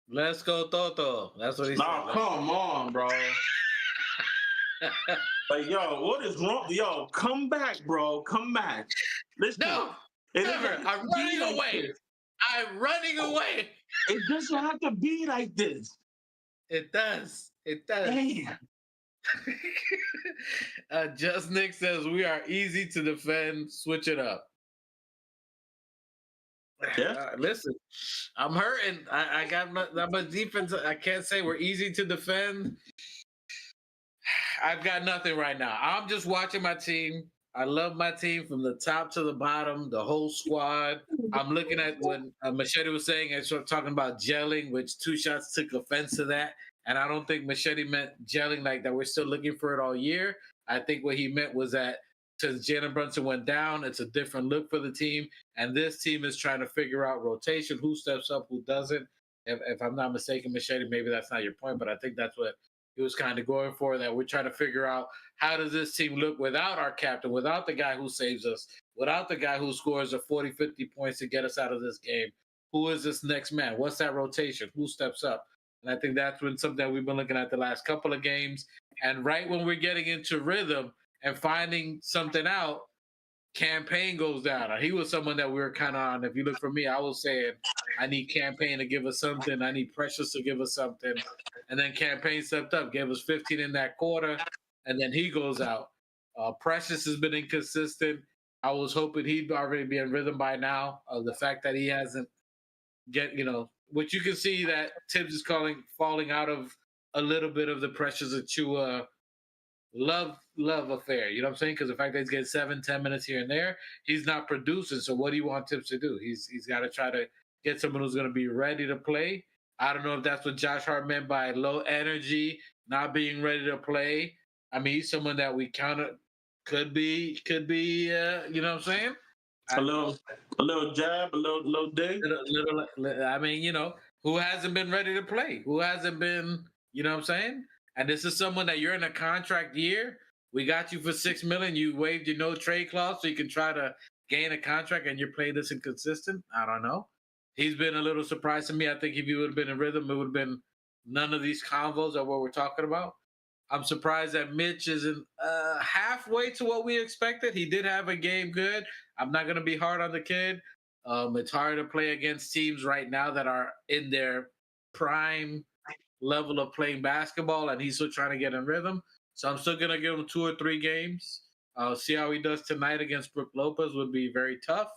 Let's go, Toto. That's what he said. No, come on, bro. Like, yo, what is wrong? Yo, come back, bro. Come back. Listen, no, never. I'm running away. I'm running away. It doesn't have to be like this. It does. It does. Damn. Just Nick says we are easy to defend. Switch it up. Yeah. Listen, I'm hurting. I got that much defense. I can't say we're easy to defend. I've got nothing right now. I'm just watching my team. I love my team from the top to the bottom, the whole squad. I'm looking at what Machete was saying and sort of talking about gelling, which Two Shots took offense to that. And I don't think Machete meant gelling like that. We're still looking for it all year. I think what he meant was that since Jalen Brunson went down, it's a different look for the team. And this team is trying to figure out rotation, who steps up, who doesn't. If I'm not mistaken, Machete, maybe that's not your point, but I think that's what he was kind of going for, that we're trying to figure out how does this team look without our captain, without the guy who saves us, without the guy who scores a 40, 50 points to get us out of this game. Who is this next man? What's that rotation? Who steps up? And I think that's been something that we've been looking at the last couple of games. And right when we're getting into rhythm and finding something out, Campaign goes down. He was someone that we were kind of on. If you look for me, I was saying, I need Campaign to give us something. I need Precious to give us something. And then Campaign stepped up, gave us 15 in that quarter, and then he goes out. Precious has been inconsistent. I was hoping he'd already be in rhythm by now. The fact that he hasn't which you can see that Tibbs is falling out of a little bit of the Precious Achua love affair. You know what I'm saying? Because the fact that he's getting 7-10 minutes here and there, he's not producing. So what do you want Tibbs to do? He's got to try to get someone who's going to be ready to play. I don't know if that's what Josh Hart meant by low energy, not being ready to play. I mean, he's someone that we kind of could be. You know what I'm saying? A little jab, a little dig. I mean, who hasn't been ready to play? Who hasn't been? You know what I'm saying? And this is someone that you're in a contract year. We got you for $6 million. You waived your no trade clause so you can try to gain a contract, and you're playing this inconsistent. I don't know. He's been a little surprised to me. I think if he would have been in rhythm, it would have been none of these convos of what we're talking about. I'm surprised that Mitch isn't halfway to what we expected. He did have a game good. I'm not going to be hard on the kid. It's hard to play against teams right now that are in their prime level of playing basketball, and he's still trying to get in rhythm. So I'm still going to give him 2 or 3 games. See how he does tonight against Brook Lopez would be very tough.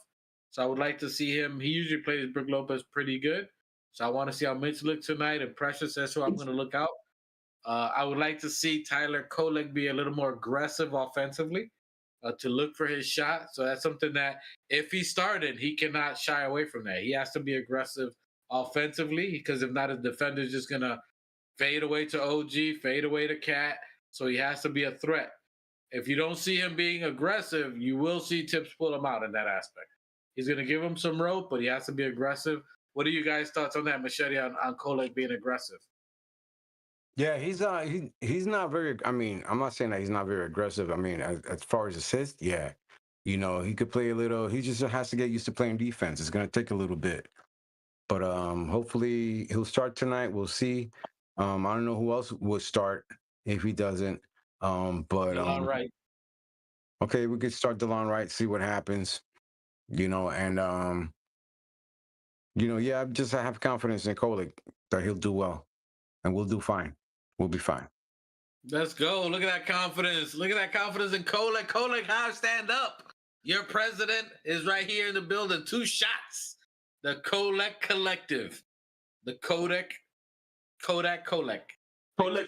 So I would like to see him. He usually plays Brook Lopez pretty good. So I want to see how Mitch looks tonight, and Precious, that's who I'm going to look out. I would like to see Tyler Kolek be a little more aggressive offensively to look for his shot. So that's something that if he started, he cannot shy away from that. He has to be aggressive offensively, because if not, his defender's just going to fade away to OG, fade away to Cat. So he has to be a threat. If you don't see him being aggressive, you will see Tibbs pull him out in that aspect. He's going to give him some rope, but he has to be aggressive. What are you guys' thoughts on that, Machete, on Kolek being aggressive? Yeah, he's not very. I mean, I'm not saying that he's not very aggressive. I mean, as far as assists, yeah, he could play a little. He just has to get used to playing defense. It's going to take a little bit. But hopefully he'll start tonight. We'll see. I don't know who else would start if he doesn't. But All right. okay, we could start DeLon Wright, see what happens. And yeah, I have confidence in Kolek that he'll do well, and we'll do fine. We'll be fine. Let's go. Look at that confidence. Look at that confidence in Kolek. Kolek, Hive, stand up. Your president is right here in the building. 2 shots. The Kolek Collective. The Kolek. Kolek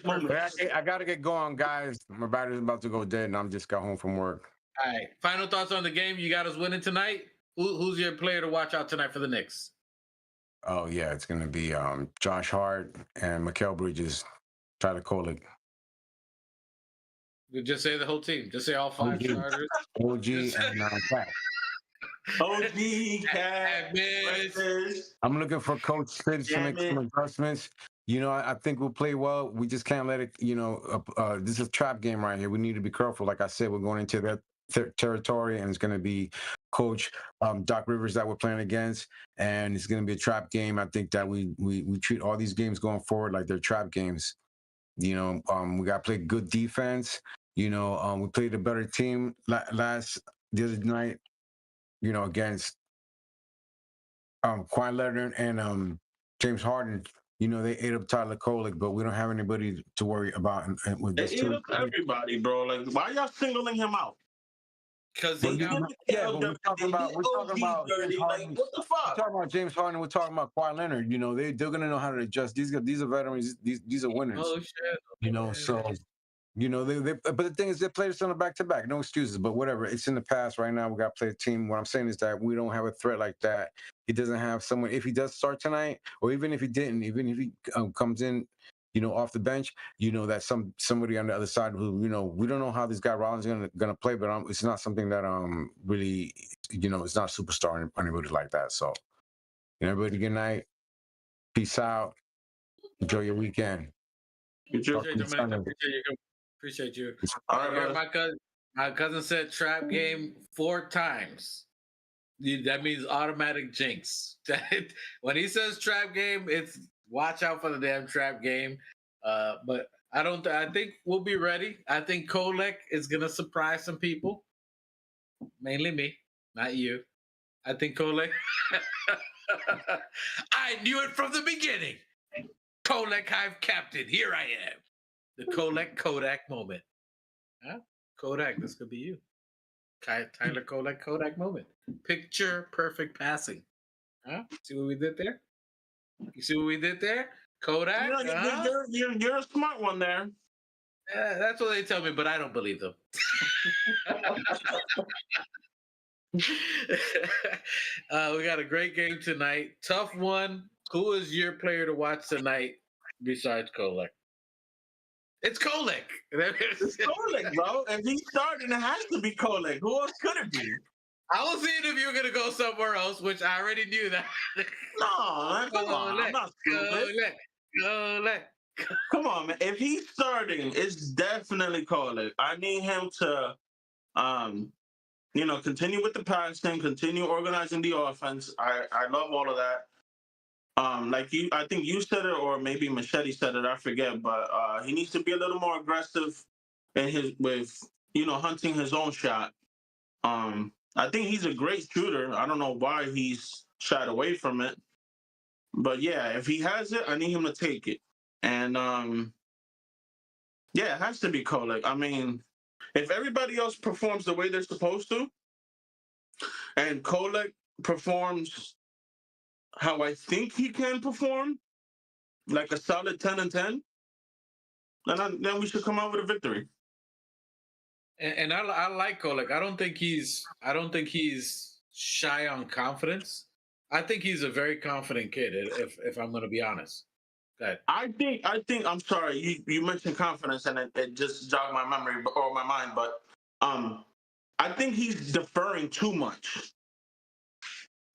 moment. I gotta get going, guys. My battery's about to go dead, and I'm just got home from work. All right. Final thoughts on the game. You got us winning tonight. Who's your player to watch out tonight for the Knicks? Oh yeah, it's gonna be Josh Hart and Mikal Bridges, Tyler Kolek. Just say the whole team. Just say all 5 starters. OG and Cat. OG, Cat, I'm looking for Coach Fitz to make some adjustments. I think we'll play well. We just can't let it, this is a trap game right here. We need to be careful. Like I said, we're going into that territory, and it's going to be Coach Doc Rivers that we're playing against, and it's going to be a trap game. I think that we treat all these games going forward like they're trap games. We got to play good defense. We played a better team the other night, against Kawhi Leonard and James Harden. They ate up Tyler Kolek, but we don't have anybody to worry about with They this ate team. up everybody, bro. Like, why y'all singling him out? Because But we're talking about dirty. Like, what the fuck? We're talking about James Harden. We're talking about Kawhi Leonard. They're gonna know how to adjust. These are veterans. These are winners. Oh shit. So but the thing is, they played us on a back-to-back. No excuses, but whatever. It's in the past. Right now, we got to play a team. What I'm saying is that we don't have a threat like that. He doesn't have someone. If he does start tonight, or even if he didn't, even if he comes in, off the bench, that somebody on the other side who, we don't know how this guy Rollins is gonna play, but it's not something that really, it's not a superstar or anybody like that. So, everybody, good night. Peace out. Enjoy your weekend. Appreciate you. All right, my cousin said trap game 4 times. That means automatic jinx. When he says trap game, it's watch out for the damn trap game. But I think we'll be ready. I think Kolek is gonna surprise some people. Mainly me, not you. I think Kolek. I knew it from the beginning. Kolek Hive captain. Here I am. The Kolek Kodak moment. Huh? Kodak, this could be you. Tyler Kolek Kodak moment. Picture perfect passing. Huh? See what we did there? You see what we did there? Kodak? You're a smart one there. That's what they tell me, but I don't believe them. We got a great game tonight. Tough one. Who is your player to watch tonight besides Kolek? It's Kolek. It's Kolek, bro. If he's starting, it has to be Kolek. Who else could it be? I was seeing if you were gonna go somewhere else, which I already knew that. No, man, come on. I'm not stupid. Kolek. Come on, man. If he's starting, it's definitely Kolek. I need him to, continue with the passing, continue organizing the offense. I love all of that. I think you said it, or maybe Machete said it. I forget, but he needs to be a little more aggressive with hunting his own shot. I think he's a great shooter. I don't know why he's shied away from it, but yeah, if he has it, I need him to take it. And it has to be Kolek. I mean, if everybody else performs the way they're supposed to, and Kolek performs how I think he can perform, like a solid 10-10, then we should come out with a victory. And I like Kolek. I don't think he's shy on confidence. I think he's a very confident kid. If I'm going to be honest. I think. I'm sorry. You mentioned confidence, and it just jogged my memory or my mind. But I think he's deferring too much,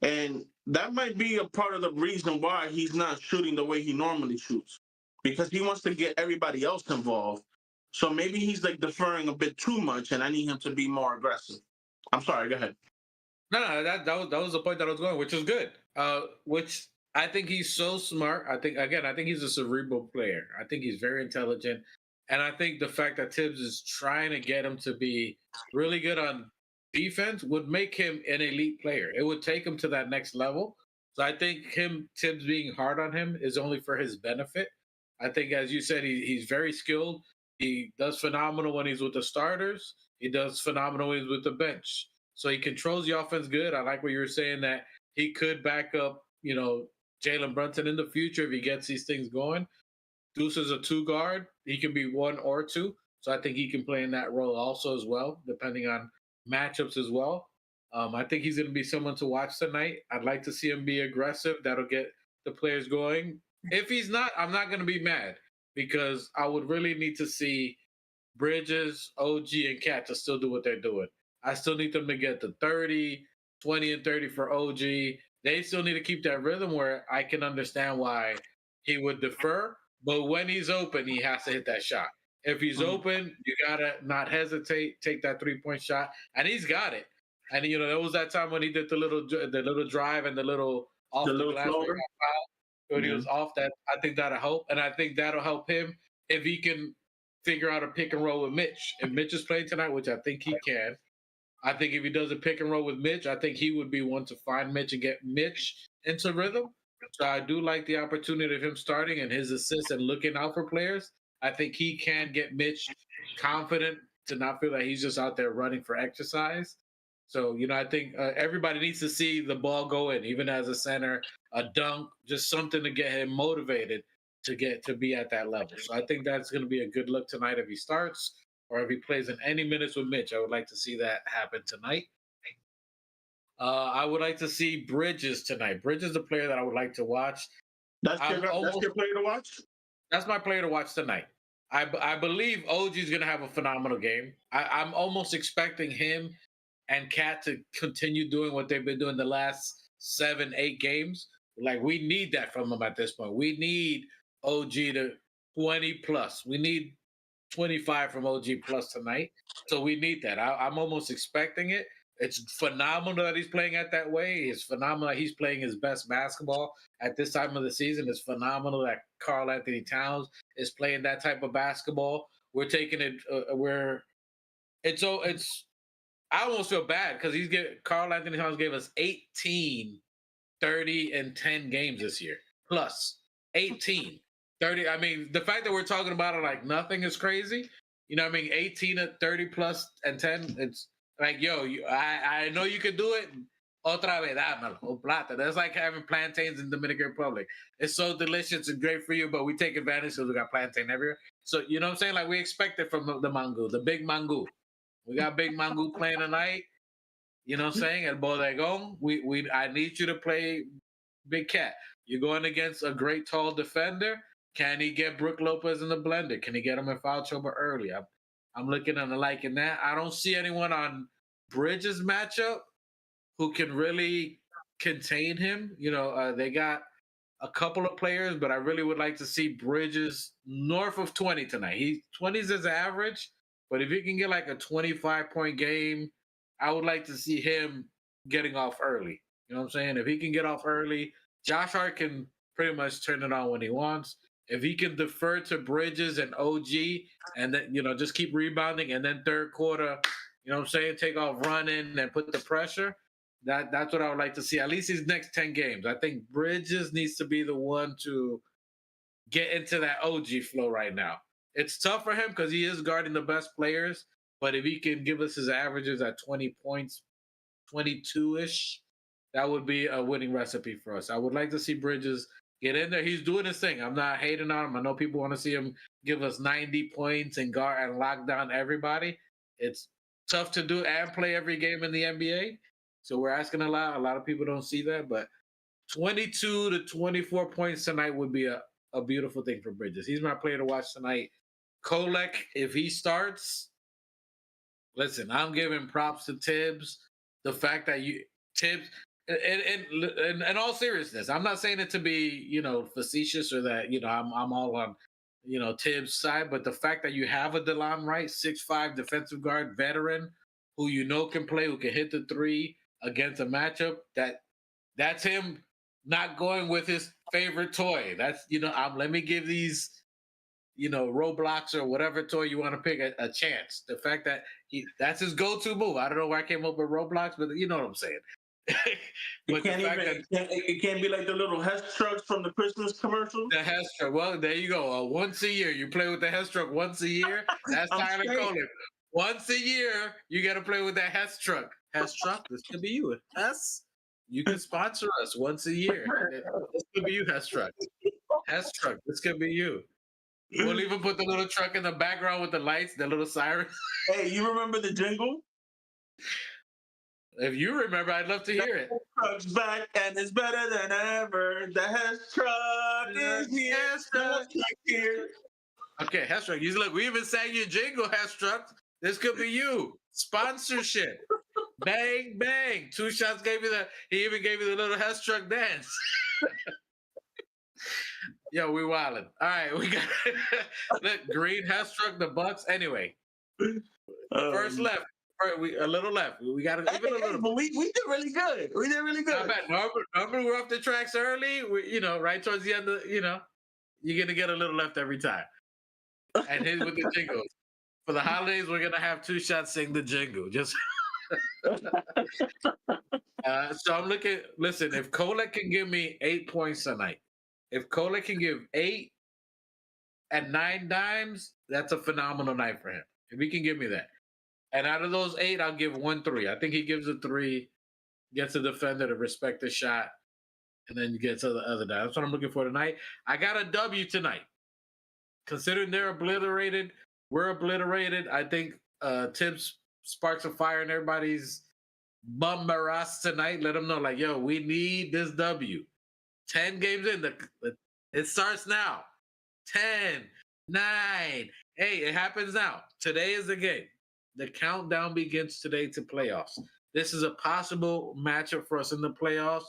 and that might be a part of the reason why he's not shooting the way he normally shoots, because he wants to get everybody else involved. So maybe he's like deferring a bit too much, and I need him to be more aggressive. I'm sorry. Go ahead. No, that was the point that I was going, which is good. Which I think he's so smart. I think he's a cerebral player. I think he's very intelligent. And I think the fact that Tibbs is trying to get him to be really good on defense would make him an elite player. It would take him to that next level. So I think Tibbs being hard on him is only for his benefit. I think, as you said, he's very skilled. He does phenomenal when he's with the starters. He does phenomenal when he's with the bench. So he controls the offense good. I like what you were saying that he could back up, Jalen Brunson in the future if he gets these things going. Deuce is a two guard. He can be one or two. So I think he can play in that role also as well, depending on matchups as well. I think he's going to be someone to watch tonight. I'd like to see him be aggressive. That'll get the players going. If he's not, I'm not going to be mad because I would really need to see Bridges, OG, and Cat to still do what they're doing. I still need them to get the 30, 20, and 30 for OG. They still need to keep that rhythm where I can understand why he would defer. But when he's open, he has to hit that shot. If he's open, you gotta not hesitate, take that 3-point shot, and he's got it. And there was that time when he did the little drive and the little off the glass when he was off. That I think that'll help, and I think that'll help him if he can figure out a pick and roll with Mitch. If Mitch is playing tonight, which I think he can, I think if he does a pick and roll with Mitch, I think he would be one to find Mitch and get Mitch into rhythm. So I do like the opportunity of him starting and his assists and looking out for players. I think he can get Mitch confident to not feel like he's just out there running for exercise. So, I think everybody needs to see the ball go in, even as a center, a dunk, just something to get him motivated to be at that level. So I think that's going to be a good look tonight if he starts or if he plays in any minutes with Mitch. I would like to see that happen tonight. I would like to see Bridges tonight. Bridges is the player that I would like to watch. That's your player to watch? That's my player to watch tonight. I believe OG is going to have a phenomenal game. I'm almost expecting him and Cat to continue doing what they've been doing the last 7-8 games. Like, we need that from them at this point. We need OG to 20 plus. We need 25 from OG plus tonight. So we need that. I'm almost expecting it. It's phenomenal that he's playing at that way. It's phenomenal that he's playing his best basketball at this time of the season. It's phenomenal that Karl Anthony Towns is playing that type of basketball. We're taking it I almost feel bad because Karl Anthony Towns gave us 18, 30, and 10 games this year. Plus 18, 30. I mean, the fact that we're talking about it like nothing is crazy. 18 at 30 plus and 10, it's like, I know you can do it. Otra vez, dámelo, plata. That's like having plantains in Dominican Republic. It's so delicious and great for you, but we take advantage because we got plantain everywhere. So, you know what I'm saying? Like, we expect it from the mango, the big mango. We got big mango playing tonight. You know what I'm saying? El Bodegón, I need you to play Big Cat. You're going against a great tall defender. Can he get Brook Lopez in the blender? Can he get him in foul trouble early? I'm looking and liking that. I don't see anyone on Bridges matchup who can really contain him. They got a couple of players, but I really would like to see Bridges north of 20 tonight. 20 is his average, but if he can get like a 25-point game, I would like to see him getting off early. You know what I'm saying? If he can get off early, Josh Hart can pretty much turn it on when he wants. If he can defer to Bridges and OG and then, just keep rebounding and then third quarter, take off running and put the pressure, that's what I would like to see. At least these next 10 games. I think Bridges needs to be the one to get into that OG flow right now. It's tough for him because he is guarding the best players, but if he can give us his averages at 20 points, 22-ish, that would be a winning recipe for us. I would like to see Bridges get in there. He's doing his thing. I'm not hating on him. I know people want to see him give us 90 points and guard and lock down everybody. It's tough to do and play every game in the NBA. So we're asking a lot. A lot of people don't see that, but 22 to 24 points tonight would be a beautiful thing for Bridges. He's my player to watch tonight. Kolek, if he starts, listen, I'm giving props to Tibbs. The fact that Tibbs, in all seriousness, I'm not saying it to be, facetious or that, I'm all on, Tibbs' side, but the fact that you have a DeLon Wright, 6'5" defensive guard veteran who can play, who can hit the three against a matchup, that's him not going with his favorite toy. That's let me give these Roblox or whatever toy you want to pick a chance. The fact that that's his go-to move. I don't know where I came up with Roblox, but you know what I'm saying. But it can't be like the little Hess trucks from the Christmas commercial. The Hess truck. Well, there you go. Once a year, you play with the Hess truck. Once a year, that's Tyler Kolek. Once a year, you got to play with that Hess truck. Hess truck, this could be you. Hess, you can sponsor us once a year. This could be you, Hess truck. Hess truck, this could be you. We'll even put the little truck in the background with the lights, the little siren. Hey, you remember the jingle? If you remember, I'd love to hear it. Truck's back and it's better than ever. The Hess truck is here. Hess truck here. Okay, Hess truck. Look, we even sang your jingle, Hess truck. This could be you. Sponsorship. Bang, bang. 2 shots gave you he even gave you the little Hess truck dance. Yo, we wildin'. All right, we got look, green Hess truck, the Bucks. Anyway, first left. A little left. We got to give it a little. But we did really good. We did really good. Not bad. Normally we're off the tracks early. Right towards the end of, you're gonna get a little left every time. And here's with the jingles. For the holidays, we're gonna have 2 shots sing the jingle. Just so I'm looking. Listen, if Kolek can give me 8 points tonight, if Kolek can give 8 and 9 dimes, that's a phenomenal night for him. If he can give me that. And out of those 8, I'll give 1 3. I think he gives a 3, gets a defender to respect the shot, and then gets the other dime. That's what I'm looking for tonight. I got a W tonight. Considering they're obliterated, we're obliterated. I think Tibbs sparks a fire in everybody's bum maras tonight. Let them know, like, yo, we need this W. 10 games in. It starts now. 10, 9, 8. It happens now. Today is the game. The countdown begins today to playoffs. This is a possible matchup for us in the playoffs.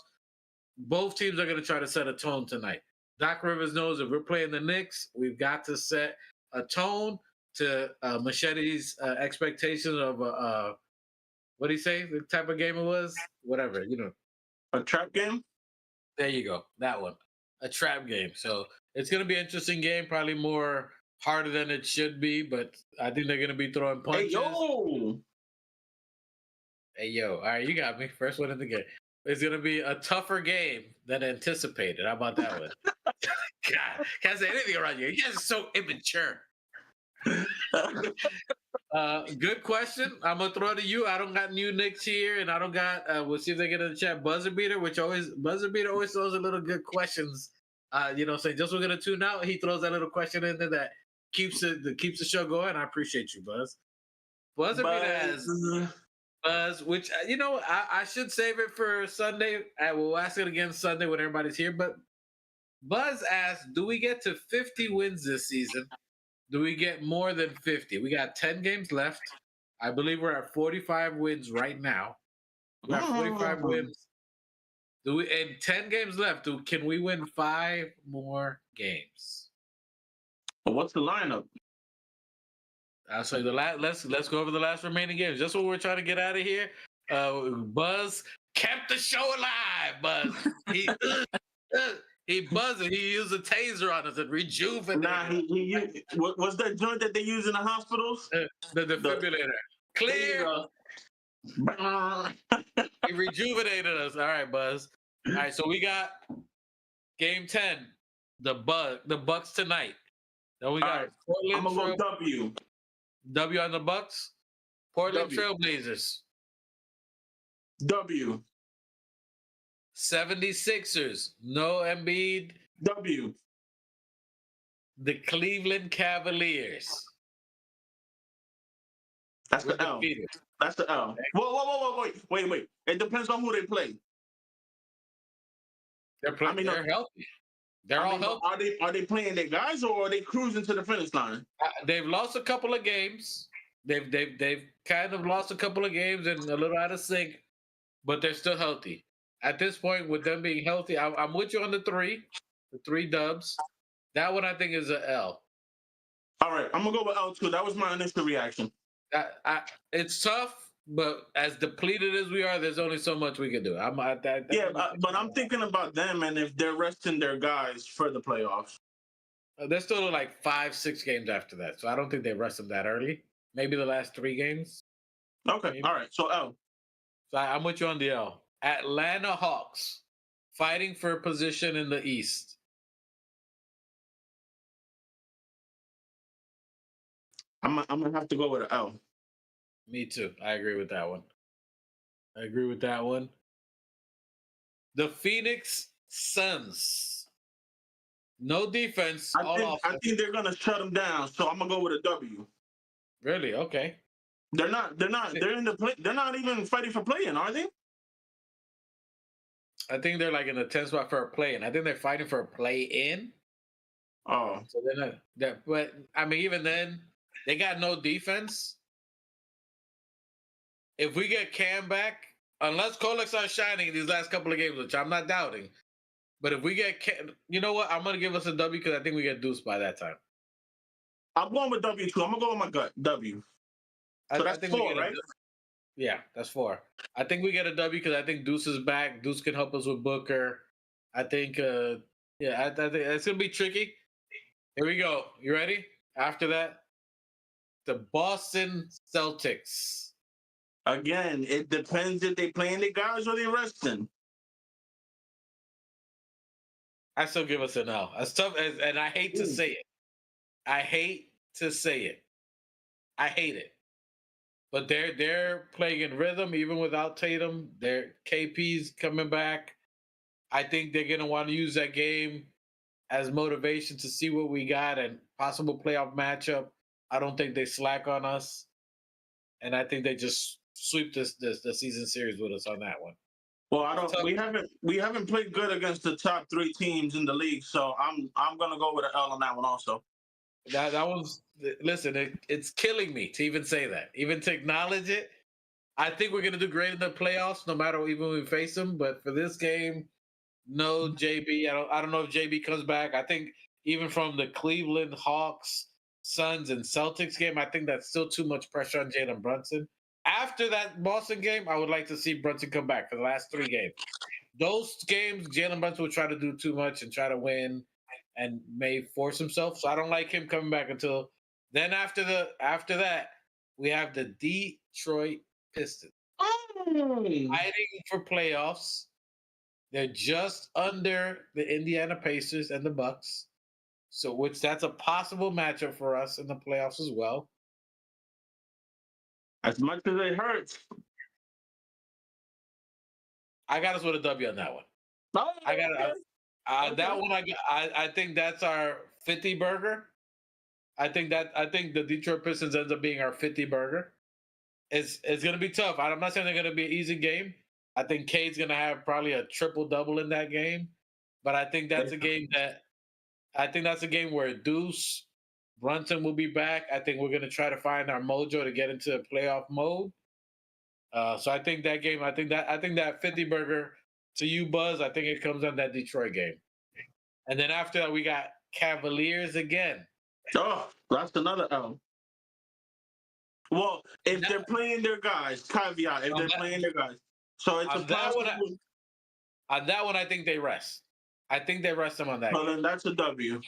Both teams are going to try to set a tone tonight. Doc Rivers knows if we're playing the Knicks, we've got to set a tone to Machete's expectations of what did he say? The type of game it was? Whatever, A trap game? There you go. That one. A trap game. So it's going to be an interesting game, probably more harder than it should be, but I think they're going to be throwing punches. Hey, yo. All right, you got me. First one in the game. It's going to be a tougher game than anticipated. How about that one? God, can't say anything around you. You guys are so immature. Good question. I'm going to throw it to you. I don't got new Knicks here, and I don't got, we'll see if they get in the chat, Buzzer Beater always throws a little good questions. Say just we're going to tune out. He throws that little question in there that keeps the show going. I appreciate you, Buzz. Buzzer Beater has Buzz, which I should save it for Sunday. I will ask it again Sunday when everybody's here. But Buzz asked, "Do we get to 50 wins this season? Do we get more than 50? We got 10 games left. I believe we're at 45 wins right now. We got 45 wins. And 10 games left. Can we win 5 more games? Well, what's the lineup? So let's go over the last remaining games. Just what we're trying to get out of here. Buzz kept the show alive. Buzz he buzzing. He used a taser on us and rejuvenated. Nah, what's that joint that they use in the hospitals? The defibrillator. Clear. He rejuvenated us. All right, Buzz. All right, so we got game 10. The Bucks tonight. Then we got Portland. I'm gonna go W. W on the Bucks. Portland Trailblazers. W. 76ers. No Embiid. W. The Cleveland Cavaliers. That's the L. That's the L. Wait. It depends on who they play. They're healthy. They're all healthy. Are they playing their guys or are they cruising to the finish line? They've lost a couple of games. They've kind of lost a couple of games and a little out of sync, but they're still healthy. At this point, with them being healthy, I'm with you on the 3 dubs. That one I think is an L. All right, I'm gonna go with L2. That was my initial reaction. It's tough. But as depleted as we are, there's only so much we can do. I'm at that. Yeah, but I'm thinking about them and if they're resting their guys for the playoffs. There's still like 5-6 games after that, so I don't think they rest them that early. Maybe the last 3 games. Okay, Maybe. all right. So L. So I'm with you on the L. Atlanta Hawks fighting for a position in the East. I'm gonna have to go with an L. Me too. I agree with that one. The Phoenix Suns. No defense, all I offense. think they're gonna shut them down. So I'm gonna go with a W. Really? Okay. They're in the play. They're not even fighting for playing, are they? I think they're like in the 10th spot for a play, and I think they're fighting for a play in. Oh, So they're not that, but I mean, even then, they got no defense. If we get Cam back, unless Kolek starts shining these last couple of games, which I'm not doubting, but if we get Cam, you know what? I'm gonna give us a W because I think we get Deuce by that time. I'm going with W too. I'm gonna go with my gut W. So that's think 4, right? Yeah, that's 4. I think we get a W because I think Deuce is back. Deuce can help us with Booker. I think, I think it's gonna be tricky. Here we go. You ready? After that, the Boston Celtics. Again, it depends if they playing the guys or they resting. I still give us an L. As tough as, and I hate to say it. I hate it. But they're playing in rhythm even without Tatum. Their KP's coming back. I think they're gonna want to use that game as motivation to see what we got and possible playoff matchup. I don't think they slack on us, and I think they just sweep the season series with us on that one. Well, I don't. We haven't played good against the top 3 teams in the league, so I'm gonna go with an L on that one also. That one's, listen. It's killing me to even say that, even to acknowledge it. I think we're gonna do great in the playoffs, no matter even when we face them. But for this game, no JB. I don't know if JB comes back. I think even from the Cleveland Hawks, Suns, and Celtics game, I think that's still too much pressure on Jalen Brunson. After that Boston game, I would like to see Brunson come back for the last 3 games. Those games, Jalen Brunson will try to do too much and try to win, and may force himself. So I don't like him coming back until then. After that, we have the Detroit Pistons fighting for playoffs. They're just under the Indiana Pacers and the Bucks, so that's a possible matchup for us in the playoffs as well. As much as it hurts, I got us with a W on that one. oh, I got okay. That one. I think that's our 50 burger. I think the Detroit Pistons ends up being our 50 burger. It's going to be tough. I'm not saying they're going to be an easy game. I think Cade's going to have probably a triple-double in that game. But I think that's a game where Deuce, Brunson will be back. I think we're going to try to find our mojo to get into playoff mode. So I think that game, I think that 50 burger to you, Buzz, I think it comes on that Detroit game. And then after that, we got Cavaliers again. Oh, that's another L. Well, if they're playing their guys, caveat, if they're playing their guys. So it's a possible. On that one, I think they rest. I think they rest them on that. So then that's a W.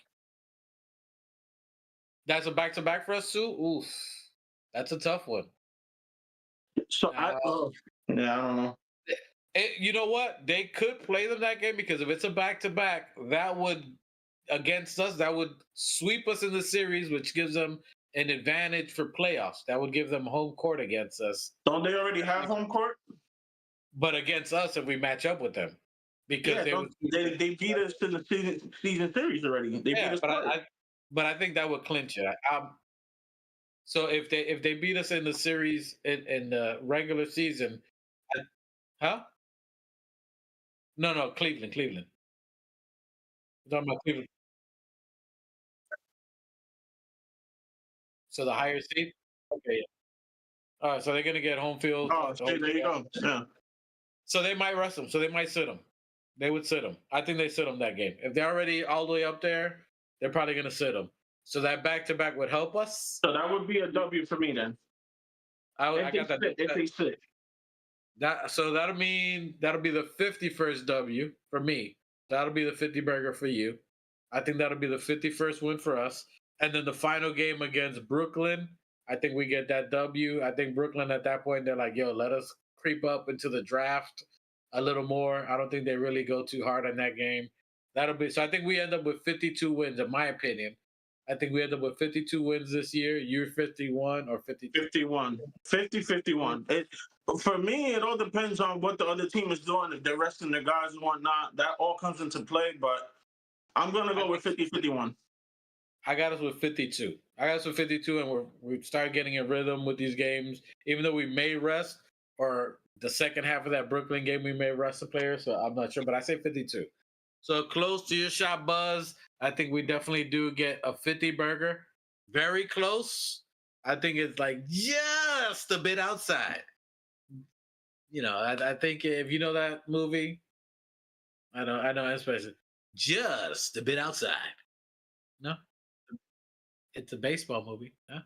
That's a back-to-back for us, too? Oof. That's a tough one. So I don't know. You know what? They could play them that game because if it's a back-to-back, that would sweep us in the series, which gives them an advantage for playoffs. That would give them home court against us. Don't they already have home court? But against us, if we match up with them, because they beat us in the season series already. They beat us. But I think that would clinch it. So if they beat us in the series in the regular season, huh? No, Cleveland. I'm talking about Cleveland. So the higher seed? Okay. Yeah. All right, so they're gonna get home field. Oh, there you go. Yeah. So they might rest them. So they might sit them. They would sit them. I think they sit them that game. If they're already all the way up there, they're probably gonna sit them. So that back-to-back would help us. So that would be a W for me then. I got that. If they sit. So that'll mean that'll be the 51st W for me. That'll be the 50 burger for you. I think that'll be the 51st win for us. And then the final game against Brooklyn, I think we get that W. I think Brooklyn at that point, they're like, yo, let us creep up into the draft a little more. I don't think they really go too hard on that game. That'll be so I think we end up with 52 wins, in my opinion. I think we end up with 52 wins this year. You're 51 or 52? 51. 50-51. For me, it all depends on what the other team is doing, if they're resting their guys and whatnot. That all comes into play, but I'm going to go with 50-51. I got us with 52. I got us with 52, and we started getting a rhythm with these games. Even though we may rest, or the second half of that Brooklyn game, we may rest the players, so I'm not sure, but I say 52. So close to your shot, Buzz. I think we definitely do get a 50 burger. Very close. I think it's like just a bit outside. You know, I think if you know that movie, I know, especially just a bit outside. No, it's a baseball movie. Huh?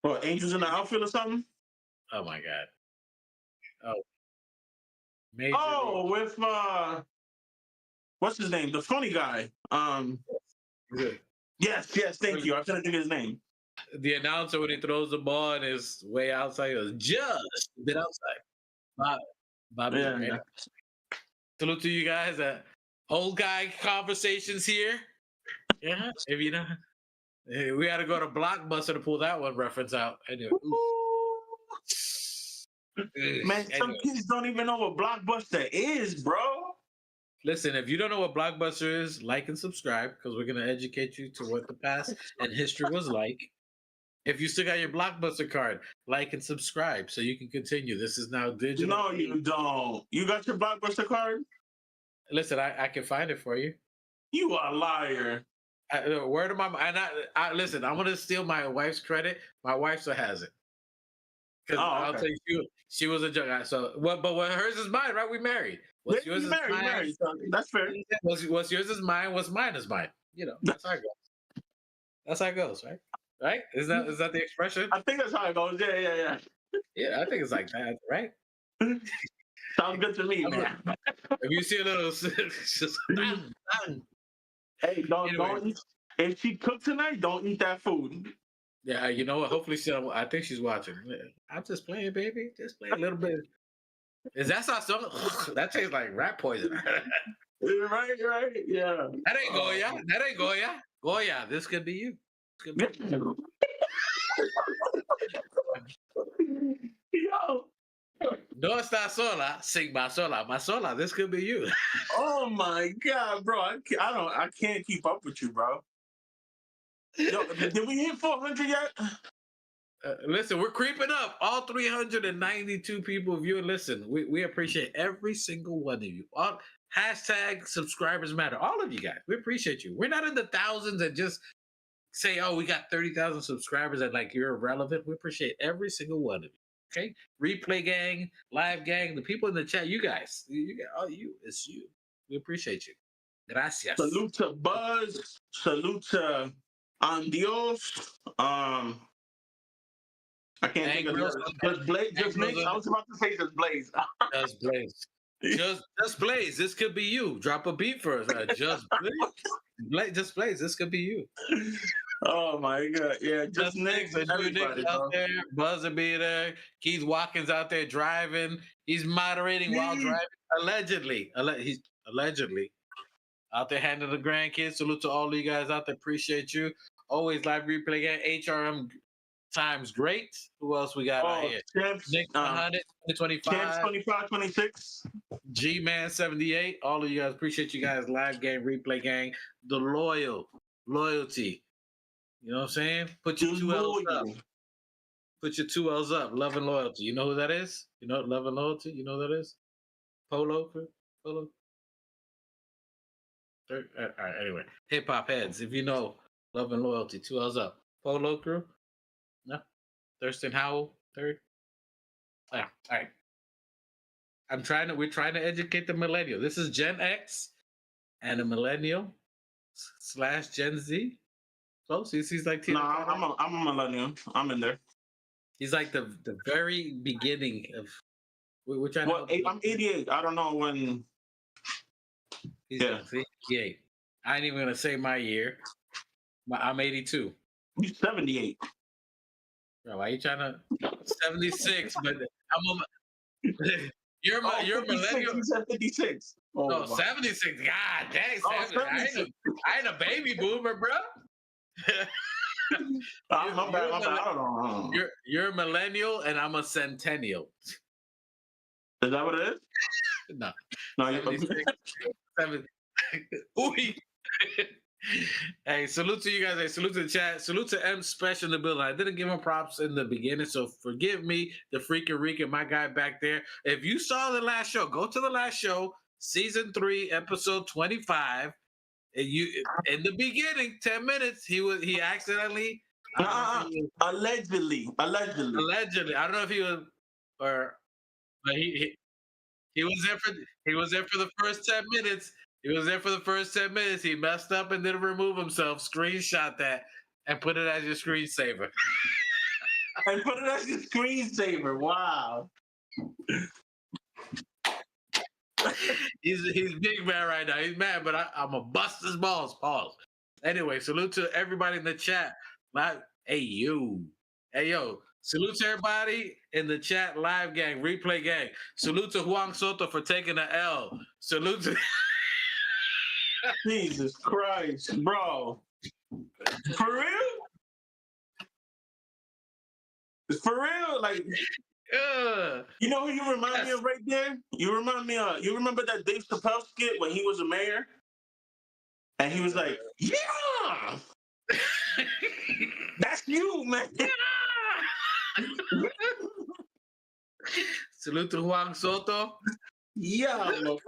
Well, Angels in the outfield or something? Oh my god. Oh, Major Oh, with what's his name? The funny guy. League. Yes, thank you. I couldn't think of his name. The announcer, when he throws the ball and is way outside, he goes, just a bit outside. Bobby, Yeah, right? yeah. Salute to you guys. Old guy conversations here. Yeah, if you know. We had to go to Blockbuster to pull that one reference out. Anyway, Man, some kids don't even know what Blockbuster is, bro. Listen, if you don't know what Blockbuster is, like and subscribe, because we're going to educate you to what the past and history was like. If you still got your Blockbuster card, like and subscribe so you can continue. This is now digital. No, you don't. You got your Blockbuster card? Listen, I can find it for you. You are a liar. Word of my mouth. And I listen, I'm going to steal my wife's credit. My wife still has it. Because I'll tell you, she was a junk. So, but hers is mine, right? We married. What's yours is mine. Married. That's fair. What's yours is mine. What's mine is mine. You know, that's how it goes. That's how it goes, right? Right? Is that the expression? I think that's how it goes. Yeah. Yeah, I think it's like that, right? Sounds good to me, man. If you see a little, just bang, bang. Hey, don't eat. If she cooked tonight, don't eat that food. Yeah, you know what? Hopefully, I think she's watching. I'm just playing, baby. Just play a little bit. Is that so? That tastes like rat poison. Right, yeah. That ain't Goya. That ain't Goya. Goya, this could be you. This could be you. Yo. No está sola, sin más sola. Más sola, this could be you. Oh my god, bro! I can't keep up with you, bro. Yo, did we hit 400 yet? Listen, we're creeping up. All 392 people viewing. Listen, we appreciate every single one of you. All hashtag subscribers matter. All of you guys, we appreciate you. We're not in the thousands and just say, oh, we got 30,000 subscribers and like you're irrelevant. We appreciate every single one of you. Okay, replay gang, live gang, the people in the chat, you guys, it's you. We appreciate you. Gracias. Salute to Buzz. Salute to Andios. I can't think of just Blaze. Just Blaze. I was about to say just Blaze. Just Blaze. Just Blaze. This could be you. Drop a beat for us. Just Blaze. Just Blaze. This could be you. Oh my god. Yeah, just Knicks and everybody out there. Buzz will be there. Keith Watkins out there driving. He's moderating while driving. Allegedly. He's allegedly out there handling the grandkids. Salute to all of you guys out there. Appreciate you. Always live replay again. HRM times great. Who else we got out here? Knicks 100, 25. Champs 25, 26. G-Man 78. All of you guys, appreciate you guys. Live game, replay gang. The loyalty. You know what I'm saying? Put your 2 L's up. Put your 2 L's up. Love and loyalty. You know who that is? You know love and loyalty? You know who that is? Polo? All right, anyway. Hip hop heads. If you know love and loyalty, 2 L's up. Polo crew? No? Thurston Howell, third? Yeah, all right. We're trying to educate the millennial. This is Gen X and a millennial / Gen Z. Close. He's like, no, I'm a millennial. I'm in there. He's like the very beginning of. We're trying Well, to. I'm 88. I don't know when. Yeah. See? Yeah. I ain't even gonna say my year. I'm 82. You 78. Bro, why you trying to 76? But you're Oh, you're a 56. millennial. You said 56. Oh, No, wow. 76. God dang, Oh, 70. I ain't a baby boomer, bro. My bad. I don't know. You're a millennial and I'm a centennial. Is that what it is? No. No, 76. 7. Ooh. Hey, salute to you guys. Hey, salute to the chat. Salute to M Special in the building. I didn't give him props in the beginning, so forgive me, the freaking Rican, my guy back there. If you saw the last show, go to the last show, season 3, episode 25. And you in the beginning, 10 minutes, he accidentally allegedly. I don't know if he was or but he was there for the first 10 minutes. He was there for the first 10 minutes. He messed up and didn't remove himself. Screenshot that and put it as your screensaver. And put it as your screensaver. Wow. He's big man right now. He's mad, but I'm gonna bust his balls. Pause. Anyway, salute to everybody in the chat. Hey yo. Salute to everybody in the chat, live gang, replay gang. Salute to Juan Soto for taking the L. Salute to Jesus Christ, bro. For real? For real? Like, you know who you remind me of right there? You remember that Dave Chappelle skit when he was a mayor? And he was like, yeah! That's you, man. Salute to Juan Soto. Yeah, you know.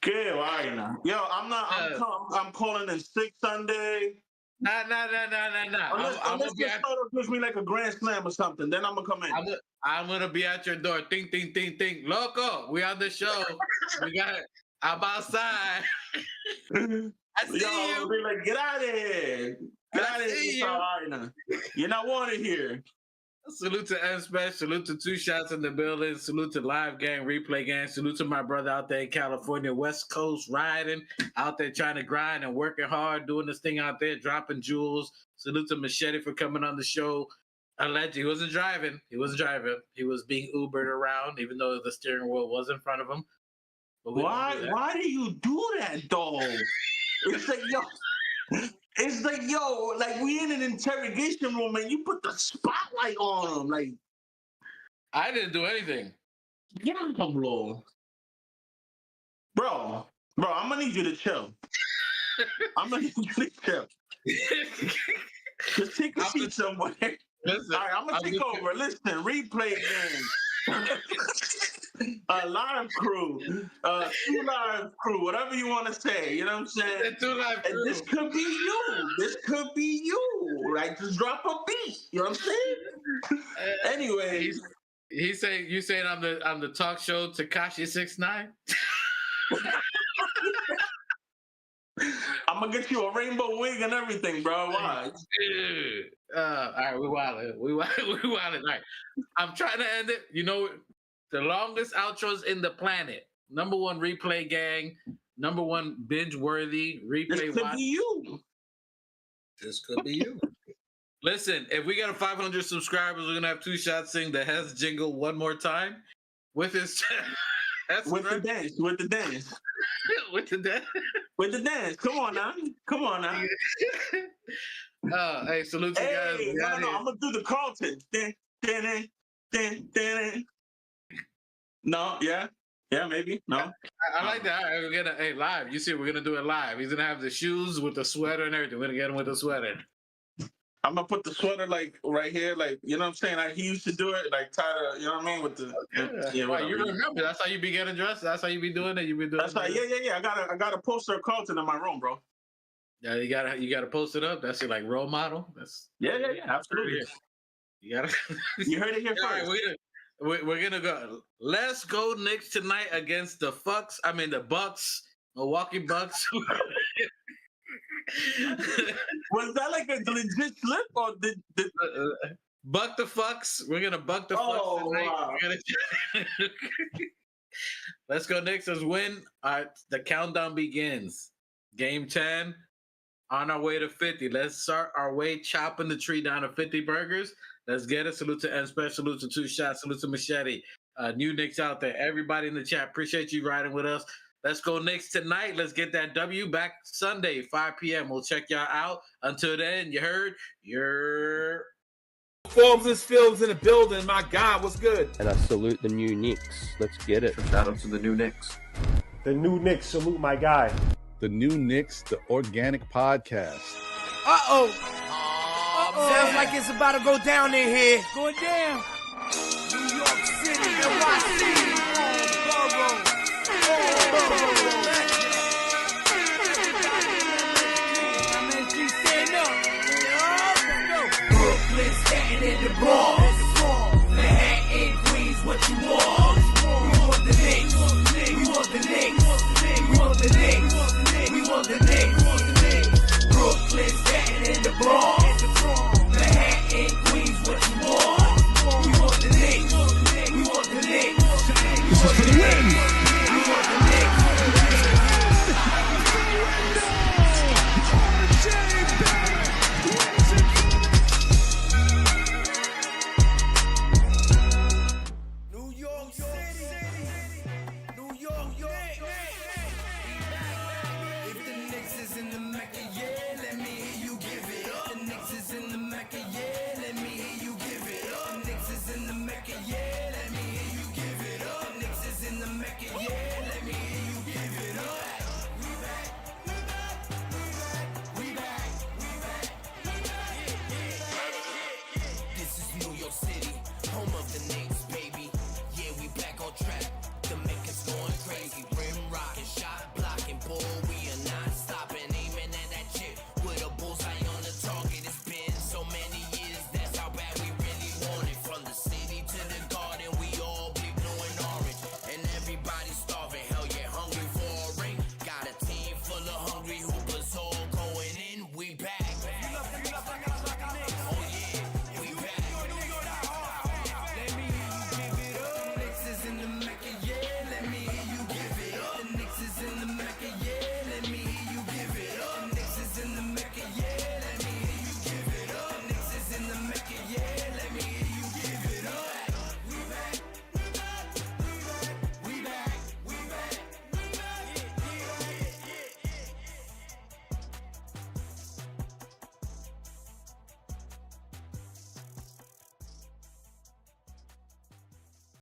Qué vaina. Yo, I'm calling in sick Sunday. Nah. Unless the starter gives me like a grand slam or something, then I'm gonna come in. I'm gonna be at your door. Ting, ting, ting, ting. Loco, we on the show. I'm outside. I see you. Be like, get out of here. Get out of here. You're not wanted here. Salute to M Special. Salute to Two Shots in the building. Salute to Live Gang, Replay Gang. Salute to my brother out there in California, West Coast, riding out there trying to grind and working hard, doing this thing out there, dropping jewels. Salute to Machete for coming on the show. Allegedly, he wasn't driving. He was being Ubered around, even though the steering wheel was in front of him. Why do you do that, though? It's like we in an interrogation room and you put the spotlight on him. Like, I didn't do anything. Yeah, bro, I'm gonna need you to chill. Just take a seat somewhere. Listen, all right, I'm gonna take over. Listen, replay game. Live crew, 2 live crew, whatever you want to say, you know what I'm saying? 2 live crew. And this could be you. Like, just drop a beat, you know what I'm saying? Anyway, you saying I'm the talk show Tekashi 6ix9ine? I'm gonna get you a rainbow wig and everything, bro. Why? All right, we wildin'. All right, I'm trying to end it. You know, the longest outros in the planet. Number 1 replay gang. Number 1 binge worthy replay. This could be you. This could be you. Listen, if we got 500 subscribers, we're gonna have Two Shots sing the Hess jingle one more time with his. With the dance. With the dance. With the dance. Come on now. Hey, salute to you guys. No. I'm gonna do the Carlton. No, yeah, maybe. No. I like that. All right, we're gonna live. You see, we're gonna do it live. He's gonna have the shoes with the sweater and everything. We're gonna get him with the sweater. I'm gonna put the sweater like right here, like, you know what I'm saying? Like he used to do it, like tie the, you know what I mean, with the. Yeah, well, you remember? That's how you be getting dressed. That's how you be doing it. You be doing. That's right. Yeah. I got a poster of Carlton in my room, bro. Yeah, you gotta post it up. That's your like role model. That's yeah, absolutely. You gotta. You heard it here first. Right, we're gonna go. Let's go Knicks tonight against the Bucks, Milwaukee Bucks. Was that like a legit slip or did Buck the fucks. We're gonna buck the fucks Oh, tonight. wow. We're gonna... Let's go, Knicks. Let's win. All right, the countdown begins. Game 10. On our way to 50. Let's start our way chopping the tree down to 50 burgers. Let's get it. Salute to N Special. Salute to Two Shots. Salute to Machete. New Knicks out there. Everybody in the chat. Appreciate you riding with us. Let's go Knicks tonight. Let's get that W back Sunday, 5 p.m. We'll check y'all out. Until then, you heard? You're... Forms and films in the building. My God, what's good? And I salute the new Knicks. Let's get it. Shout out to the new Knicks. The new Knicks, salute my guy. The New Knicks, the organic podcast. Uh-oh. Sounds like it's about to go down in here. Going down. New York City, NYC. Brooklyn, Staten, and the Bronx. Manhattan, Queens, what you want? We want the Knicks. We want the Knicks. We want the Knicks. We want the Knicks. Brooklyn, Staten, and the Bronx. Manhattan, Queens, what you want? We want the Knicks. We want the Knicks. This is for the win. We want the Knicks. New York City. New York, If the Knicks is in the Mecca, yeah, let me hear you give it up. The Knicks is in the Mecca, yeah, let me hear you give it up. The Knicks is in the Mecca, yeah.